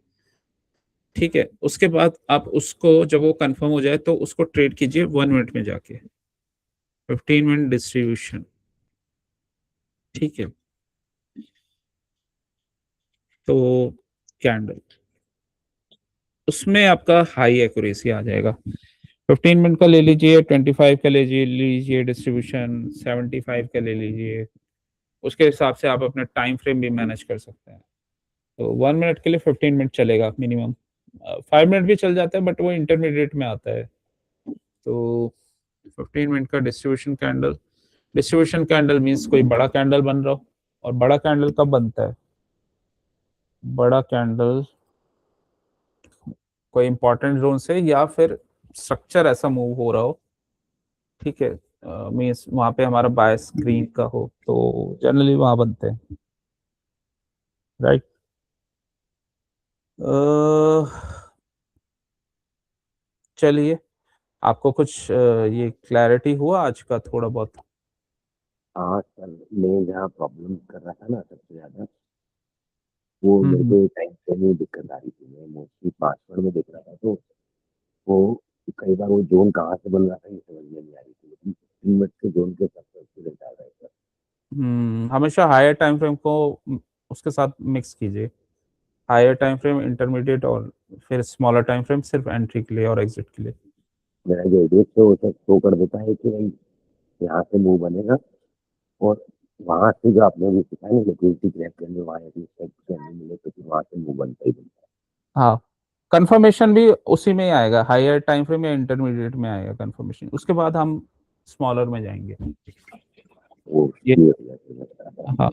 ठीक है, उसके बाद आप उसको जब वो कंफर्म हो जाए तो उसको ट्रेड कीजिए 1 मिनट में जाके, 15 मिनट डिस्ट्रीब्यूशन। ठीक है, तो कैंडल उसमें आपका हाई एक्यूरेसी आ जाएगा। 15 मिनट का ले लीजिए, 25 का ले लीजिए डिस्ट्रीब्यूशन, 75 का ले लीजिए। उसके हिसाब से आप अपना टाइम फ्रेम भी मैनेज कर सकते हैं। तो 1 मिनट के लिए 15 मिनट चलेगा मिनिमम। 5 मिनट भी चल जाता है बट वो इंटरमीडिएट में आता है। तो 15 मिनट का डिस्ट्रीब्यूशन कैंडल मीन्स कोई बड़ा कैंडल बन रहा हो। और बड़ा कैंडल कब बनता है? बड़ा कैंडल कोई इंपॉर्टेंट जोन से या फिर स्ट्रक्चर ऐसा मूव हो रहा हो, ठीक है, मीन्स वहां पे हमारा बायस ग्रीन का हो, तो जनरली वहां बनते हैं, राइट। चलिए, आपको कुछ ये क्लैरिटी हुआ आज का थोड़ा बहुत? हाँ सर, मैं जहाँ प्रॉब्लम कर रहा था ना सबसे ज्यादा, वो मेरे हम्म। को टाइम फ्रेम में दिक्कत आ रही थी। मैं मोस्टली पासवर्ड में देख रहा था, तो वो कई बार वो जोन कहाँ से बन रहा था ये समझ में नहीं आ रही थी, लेकिन 15 मिनट के जोन के हिसाब से उसको रहता है सर। हमेशा हायर टाइम फ्रेम को उसके साथ मिक्स कीजिए। हायर टाइम फ्रेम, इंटरमीडिएट और फिर स्मॉलर टाइम फ्रेम सिर्फ एंट्री के लिए और एग्जिट के लिए। मेरा जो एडिट है वो सब शो कर देता है कि भाई यहाँ से मूव बनेगा, और वहां से जो आपने भी सिखाया ना लिक्विडिटी क्रैक करने, वहां एक स्टेप करने मिले तो फिर वहां से मूव बनता ही बनता हाँ, कंफर्मेशन भी उसी में ही आएगा, हायर टाइम फ्रेम या इंटरमीडिएट में आएगा कंफर्मेशन, उसके बाद हम स्मॉलर में जाएंगे। है, वो ये, क्लियर हो जाता है। हाँ,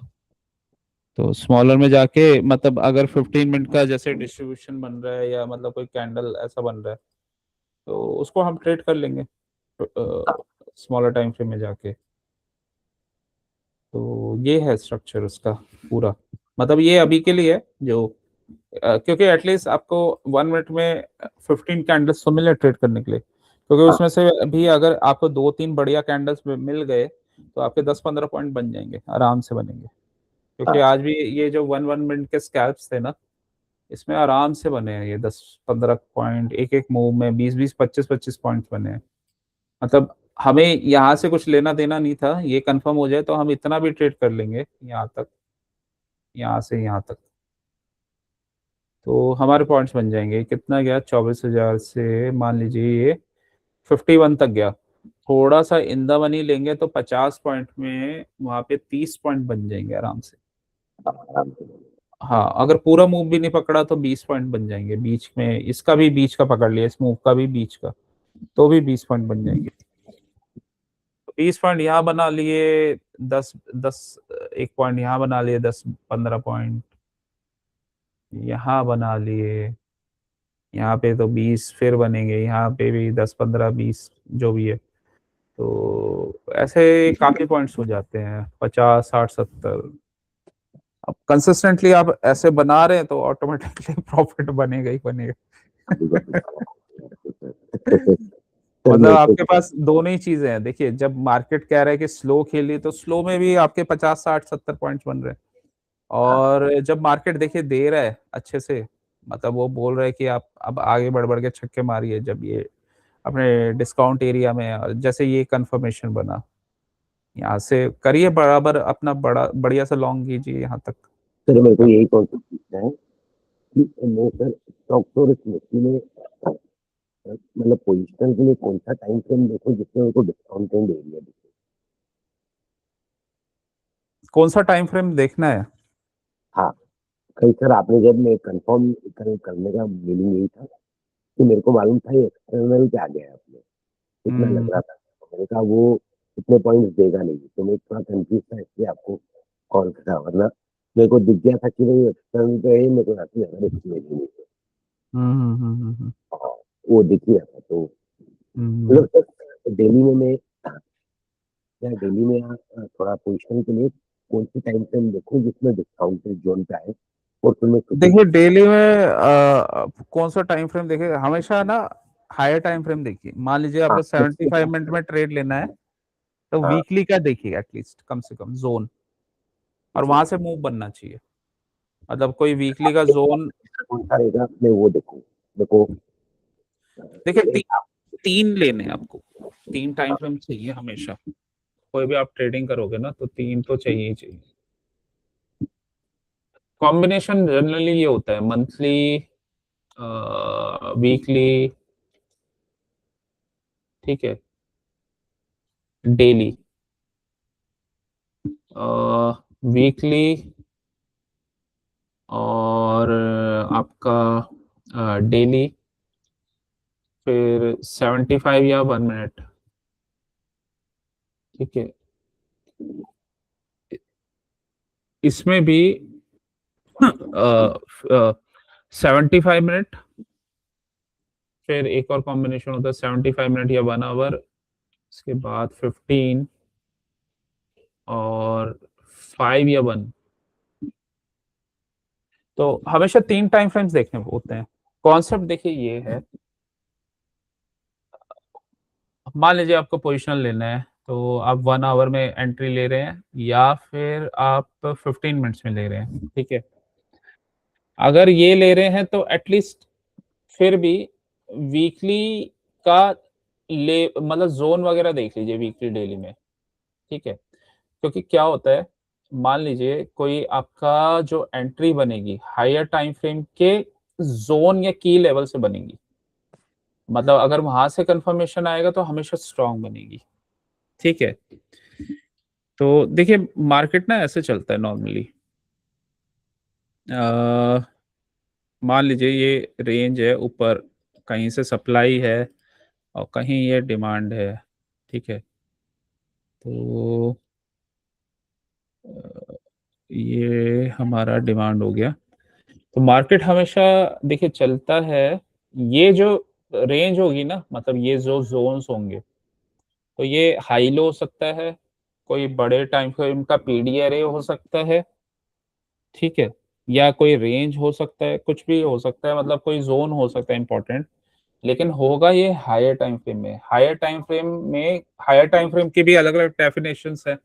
तो स्मॉलर में जाके मतलब अगर 15 मिनट का जैसे डिस्ट्रीब्यूशन बन रहा है या मतलब कोई कैंडल ऐसा बन रहा है, तो उसको हम ट्रेड कर लेंगे स्मॉलर टाइम फ्रेम में जाके। तो ये है स्ट्रक्चर उसका पूरा। मतलब ये अभी के लिए है जो क्योंकि एटलीस्ट आपको 1 मिनट में 15 कैंडल्स तो मिले ट्रेड करने के लिए, क्योंकि हाँ उसमें से भी अगर आपको 2-3 बढ़िया कैंडल्स मिल गए तो आपके 10-15 पॉइंट बन जाएंगे, आराम से बनेंगे। क्योंकि हाँ आज भी ये जो 1 1 मिनट के स्कैल्प्स थे ना, इसमें आराम से बने हैं ये 10-15 पॉइंट, एक एक मूव में 20-20 25-25 पॉइंट बने हैं। मतलब हमें यहाँ से कुछ लेना देना नहीं था, ये कंफर्म हो जाए तो हम इतना भी ट्रेड कर लेंगे यहाँ तक, यहाँ से यहाँ तक, तो हमारे पॉइंट्स बन जाएंगे। कितना गया? 24,000 से मान लीजिए ये 51 तक गया। थोड़ा सा इन द मनी लेंगे तो 50 पॉइंट में वहां पे 30 पॉइंट बन जाएंगे आराम से। हाँ, आराम से बनेगा। हाँ, अगर पूरा मूव भी नहीं पकड़ा तो 20 पॉइंट बन जाएंगे बीच में, इसका भी बीच का पकड़ लिया, इस मूव का भी बीच का, तो भी 20 पॉइंट बन जाएंगे। तो 20 पॉइंट यहाँ बना लिए, 10 10 एक पॉइंट यहाँ बना लिए, 10-15 पॉइंट यहाँ बना लिए, यहाँ पे तो 20 फिर बनेंगे, यहाँ पे भी 10-15-20 जो भी है। तो ऐसे काफी पॉइंट्स हो जाते हैं, 50-60-70। अब कंसिस्टेंटली आप ऐसे बना रहे हैं तो ऑटोमेटिकली प्रॉफिट बनेगा ही बनेगा। अभी का सर सर मतलब मेरे को आपके पास दोनों ही चीजें हैं। देखिए, जब मार्केट कह रहा है कि स्लो खेलिए तो स्लो में भी आपके 50-60-70 पॉइंट्स बन रहे हैं। हाँ और जब मार्केट देखिए दे रहा है अच्छे से, मतलब वो बोल रहा है कि आप अब आगे बढ़ बढ़ के छक्के मारिए, जब ये अपने डिस्काउंट एरिया में है, और जैसे ये कंफर्मेशन बना, यहाँ से करिए बराबर अपना बड़ा बढ़िया सा लॉन्ग कीजिए यहाँ तक। सर, मेरे को यही कॉन्सेप्ट पूछना है कि मैं सर स्टॉक्स और निफ्टी में मतलब पोजिशन के लिए कौन सा टाइम फ्रेम देखो जिसमें मेरे को डिस्काउंट एंड एरिया दिखे। कौन सा टाइम फ्रेम देखना है? हाँ, कल सर आपने जब मैं कंफर्म करने का मीनिंग यही था कि मेरे को मालूम था ये एक्सटर्नल पे आ गया है अपने, इतना लग रहा हम्म था। तो मैंने कहा वो इतने पॉइंट्स देगा नहीं, तो मैं थोड़ा कंफ्यूज था, इसलिए आपको कॉल करा, वरना मेरे को दिख गया था कि भाई एक्सटर्नल पे है, मेरे को रात में अगर इसमें नहीं है। हम्म हम्म हम्म हम्म हम्म, हाँ, वो दिख गया था। तो हम्म। मतलब सर दिल्ली में मैं या दिल्ली में थोड़ा पोजिशन के लिए कौन सी टाइम फ्रेम देखूं जिसमें डिस्काउंटेड जोन पे आए और फिर मैं शूटिंग देखिए, करूं। डेली में कौन सा टाइम फ्रेम देखे? हमेशा ना हायर टाइम फ्रेम देखिए। मान लीजिए हाँ आपको 75 मिनट में ट्रेड लेना है, तो हाँ, वीकली का देखिए एटलीस्ट कम से कम जोन, और जो वहां से मूव बनना चाहिए। मतलब कोई वीकली का जोन। कौन सा रहेगा मैं वो देखूं। देखो देखिए, 3 लेने हैं आपको, 3 टाइम फ्रेम चाहिए हमेशा। कोई भी आप ट्रेडिंग करोगे ना तो 3 तो चाहिए ही चाहिए। कॉम्बिनेशन जनरली ये होता है मंथली, वीकली ठीक है, डेली, वीकली, और आपका डेली, फिर 75 या 1 मिनट। ठीक है, इसमें भी 75 मिनट, फिर एक और कॉम्बिनेशन होता है 75 मिनट या 1 आवर, इसके बाद 15 और 5 या 1। तो हमेशा 3 टाइम फ्रेम्स देखने होते हैं। कॉन्सेप्ट देखिए ये है, मान लीजिए आपको पोजिशनल लेना है, तो आप 1 आवर में एंट्री ले रहे हैं या फिर आप 15 मिनट्स में ले रहे हैं। ठीक है, अगर ये ले रहे हैं तो एटलीस्ट फिर भी वीकली का ले मतलब जोन वगैरह देख लीजिए वीकली डेली में। ठीक है, क्योंकि क्या होता है, मान लीजिए कोई आपका जो एंट्री बनेगी हायर टाइम फ्रेम के जोन या की लेवल से बनेगी, मतलब अगर वहां से कंफर्मेशन आएगा तो हमेशा स्ट्रांग बनेगी। ठीक है, तो देखिए मार्केट ना ऐसे चलता है नॉर्मली। मान लीजिए ये रेंज है, ऊपर कहीं से सप्लाई है और कहीं ये डिमांड है। ठीक है, तो अ, ये हमारा डिमांड हो गया। तो मार्केट हमेशा देखिए चलता है, ये जो रेंज होगी ना, मतलब ये जो जोन्स होंगे, तो ये हाई लो हो सकता है, कोई बड़े टाइम फ्रेम का पीडी एरे हो सकता है। ठीक है, या कोई रेंज हो सकता है, कुछ भी हो सकता है, मतलब कोई जोन हो सकता है इंपॉर्टेंट, लेकिन होगा ये हायर टाइम फ्रेम में। हायर टाइम फ्रेम की भी अलग अलग डेफिनेशंस है।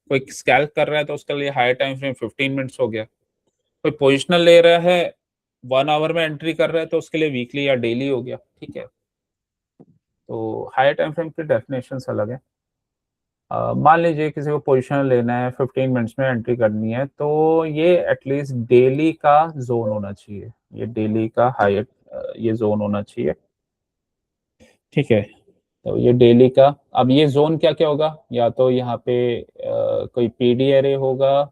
कोई स्कैल्प कर रहा है तो उसके लिए हायर टाइम फ्रेम 15 मिनट्स हो गया, कोई पोजिशनल ले रहा है 1 आवर में एंट्री कर रहा है तो उसके लिए वीकली या डेली हो गया। ठीक है, तो हायर टाइम फ्रेम की डेफिनेशंस अलग है। मान लीजिए किसी को पोजीशन लेना है, 15 मिनट्स में एंट्री करनी है, तो ये एटलीस्ट डेली का जोन होना चाहिए, ये डेली का हायर ये जोन होना चाहिए। ठीक है, तो ये डेली का, अब ये जोन क्या क्या होगा, या तो यहाँ पे कोई पीडी एरे होगा,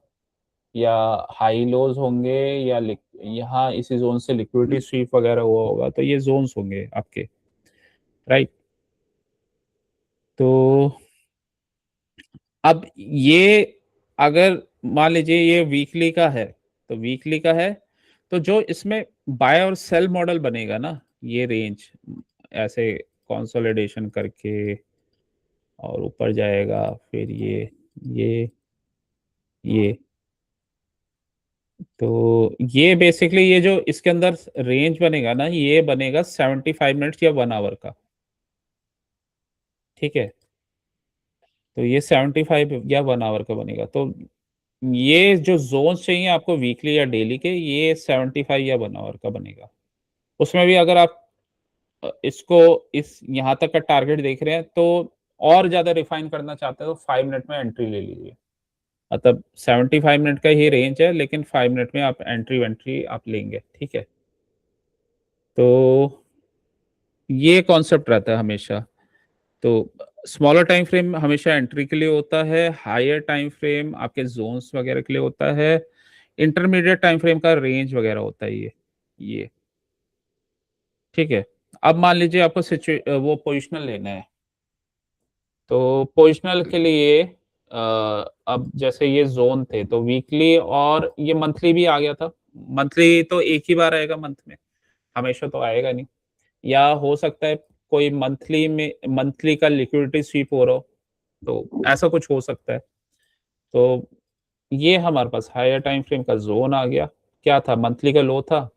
या हाई लोज होंगे, या यहाँ इसी जोन से लिक्विडिटी स्वीप वगैरह हुआ होगा, तो ये जोन्स होंगे आपके, राइट। तो अब ये, अगर मान लीजिए ये वीकली का है, तो वीकली का है, तो जो इसमें बाय और सेल मॉडल बनेगा ना, ये रेंज ऐसे कंसोलिडेशन करके और ऊपर जाएगा, फिर ये तो ये बेसिकली ये जो इसके अंदर रेंज बनेगा ना, ये बनेगा 75 मिनट्स या 1 आवर का। ठीक है, तो ये 75 या 1 आवर का बनेगा। तो ये जो जोन्स चाहिए आपको वीकली या डेली के, ये 75 या 1 आवर का बनेगा। उसमें भी अगर आप इसको इस यहाँ तक का टारगेट देख रहे हैं, तो और ज्यादा रिफाइन करना चाहते हैं तो 5 मिनट में एंट्री ले लीजिए। मतलब 75 मिनट का ही रेंज है, लेकिन 5 मिनट में आप एंट्री वेंट्री आप लेंगे। ठीक है, तो ये कॉन्सेप्ट रहता है हमेशा। तो स्मॉलर टाइम फ्रेम हमेशा एंट्री के लिए होता है, हायर टाइम फ्रेम आपके जोन्स वगैरह के लिए होता है, इंटरमीडिएट टाइम फ्रेम का रेंज वगैरह होता है ये। ठीक है, अब मान लीजिए आपको वो पोजिशनल लेना है, तो पोजिशनल के लिए अब जैसे ये जोन थे, तो वीकली और ये मंथली भी आ गया था। मंथली तो एक ही बार आएगा मंथ में, हमेशा तो आएगा नहीं, या हो सकता है कोई मंथली का लिक्विडिटी स्वीप हो रहा हो, तो ऐसा कुछ हो सकता है। तो ये हमारे पास हायर टाइम फ्रेम का जोन आ गया, क्या था, मंथली का लो था,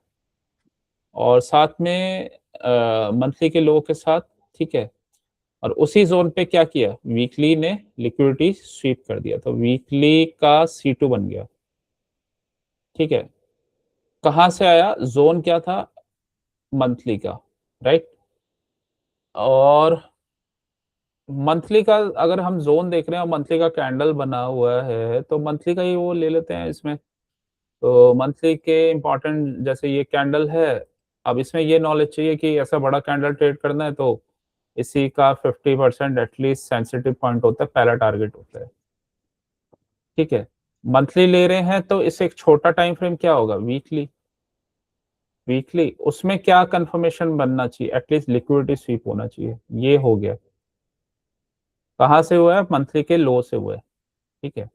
और साथ में मंथली के लो के साथ। ठीक है, और उसी जोन पे क्या किया, वीकली ने लिक्विडिटी स्वीप कर दिया, तो वीकली का C2 बन गया। ठीक है, कहां से आया, जोन क्या था, मंथली का, राइट। और मंथली का अगर हम जोन देख रहे हैं और मंथली का कैंडल बना हुआ है, तो मंथली का ही वो ले लेते हैं इसमें। तो मंथली के इंपॉर्टेंट, जैसे ये कैंडल है, अब इसमें ये नॉलेज चाहिए कि ऐसा बड़ा कैंडल ट्रेड करना है, तो इसी का 50% एटलीस्ट सेंसिटिव पॉइंट होता है, पहला टारगेट होता है। ठीक है, मंथली ले रहे हैं तो इससे एक छोटा टाइम फ्रेम क्या होगा, वीकली। वीकली उसमें क्या कंफर्मेशन बनना चाहिए, एटलीस्ट लिक्विडिटी स्वीप होना चाहिए। ये हो गया, कहां से हुआ है, मंथली के लो से हुआ है। ठीक है,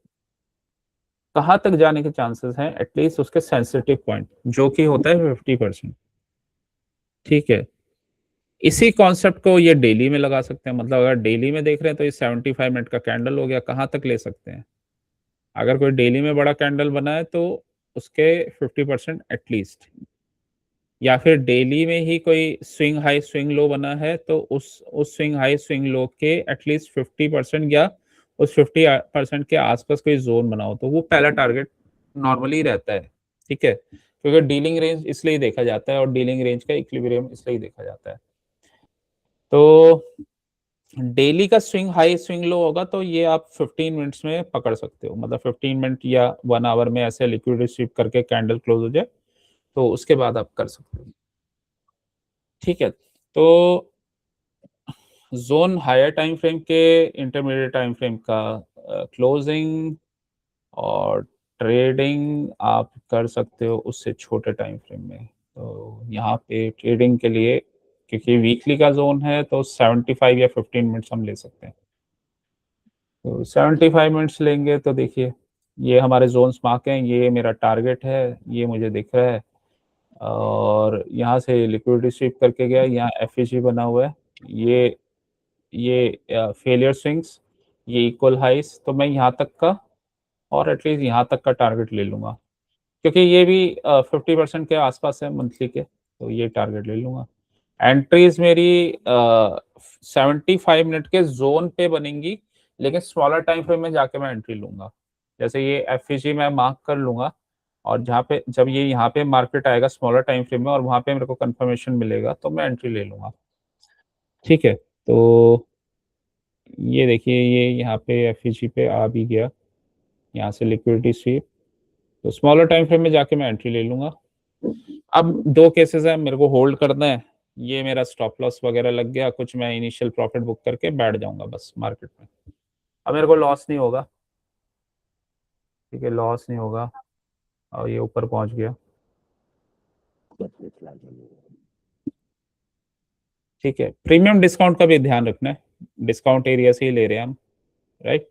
कहां तक जाने के चांसेस हैं, एटलीस्ट उसके सेंसिटिव पॉइंट जो कि होता है 50%। ठीक है, इसी कॉन्सेप्ट को ये डेली में लगा सकते हैं, मतलब अगर डेली में देख रहे हैं तो ये 75 मिनट का कैंडल हो गया, कहां तक ले सकते हैं। अगर कोई डेली में बड़ा कैंडल बना है तो उसके 50% एटलीस्ट, या फिर डेली में ही कोई स्विंग हाई स्विंग लो बना है तो उस स्विंग हाई स्विंग लो के एटलीस्ट 50% या उस 50% के आसपास कोई जोन बनाओ, तो वो पहला टारगेट नॉर्मली रहता है। ठीक है, क्योंकि डीलिंग रेंज इसलिए देखा जाता है और डीलिंग रेंज का इक्विलिब्रियम इसलिए देखा जाता है। तो डेली का स्विंग हाई स्विंग लो होगा तो ये आप 15 मिनट्स में पकड़ सकते हो, मतलब 15 मिनट या 1 आवर में ऐसे लिक्विडिटी स्वीप करके कैंडल क्लोज हो जाए तो उसके बाद आप कर सकते हो। ठीक है, तो जोन हायर टाइम फ्रेम के, इंटरमीडिएट टाइम फ्रेम का क्लोजिंग और ट्रेडिंग आप कर सकते हो उससे छोटे टाइम फ्रेम में। तो यहाँ पे ट्रेडिंग के लिए, क्योंकि वीकली का जोन है तो 75 या 15 मिनट्स हम ले सकते हैं। तो 75 मिनट्स लेंगे तो देखिए ये हमारे जोन्स मार्क हैं, ये मेरा टारगेट है, ये मुझे दिख रहा है, और यहाँ से लिक्विडिटी स्वीप करके गया, यहाँ एफईजी बना हुआ है, ये फेलियर स्विंग्स, ये इक्वल हाइस, तो मैं यहाँ तक का और एटलीस्ट यहाँ तक का टारगेट ले लूंगा, क्योंकि ये भी 50% के आसपास है मंथली के, तो ये टारगेट ले लूंगा। एंट्रीज मेरी 75 मिनट के जोन पे बनेंगी, लेकिन स्मॉलर टाइम फ्रेम में जाके मैं एंट्री लूंगा। जैसे ये एफईजी मैं मार्क कर लूंगा, और जहाँ पे जब ये यहाँ पे मार्केट आएगा स्मॉलर टाइम फ्रेम में और वहां पे मेरे को कंफर्मेशन मिलेगा तो मैं एंट्री ले लूंगा। ठीक है, तो ये देखिए ये यहाँ पे एफईजी पे आ भी गया, यहाँ से लिक्विडिटी स्वीप, तो स्मॉलर टाइम फ्रेम में जाके मैं एंट्री ले लूंगा। अब दो केसेस है, मेरे को होल्ड करना है, ये मेरा स्टॉप लॉस वगैरह लग गया कुछ, मैं इनिशियल प्रॉफिट बुक करके बैठ जाऊंगा बस मार्केट में, अब मेरे को लॉस नहीं होगा। ठीक है, लॉस नहीं होगा, और ये ऊपर पहुंच गया। ठीक है, प्रीमियम डिस्काउंट का भी ध्यान रखना है, डिस्काउंट एरिया से ही ले रहे हैं हम, राइट।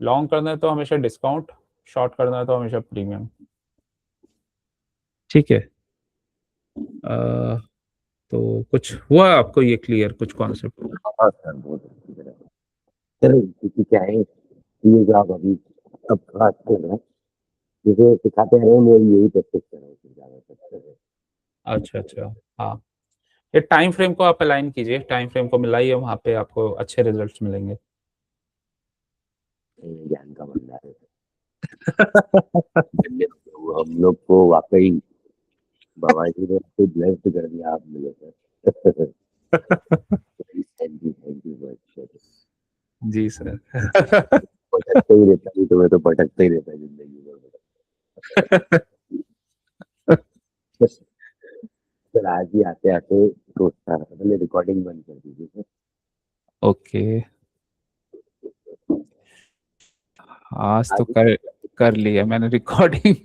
लॉन्ग करना है तो हमेशा डिस्काउंट, शॉर्ट करना है तो हमेशा प्रीमियम। ठीक है, तो कुछ हुआ आपको ये क्लियर, कुछ कॉन्सेप्ट। हाँ सर, बहुत अच्छी तरह। सर क्योंकि क्या है कि ये जो आप अभी अब क्लास कर रहे हैं, जिसे सिखाते हैं मैं यही प्रैक्टिस कर रहा हूँ ज्यादातर। अच्छा अच्छा, हाँ, ये टाइम फ्रेम को आप अलाइन कीजिए, टाइम फ्रेम को मिलाइए, वहां पे आपको अच्छे रिजल्ट्स मिलेंगे। ज्ञान का भंडार है। हम लोग को वाकई बाबा जी ने आपको ब्लेस्ड कर दिया, आप मिले सर। Thank you sir. जी सर। भटकते ही रहता है, तुम्हें तो भटकता ही रहता है जिंदगी में। सर आज ही आते आते सोचता रहा, पहले रिकॉर्डिंग बंद कर दीजिए सर। ओके, आज तो आज कर कर लिया मैंने रिकॉर्डिंग।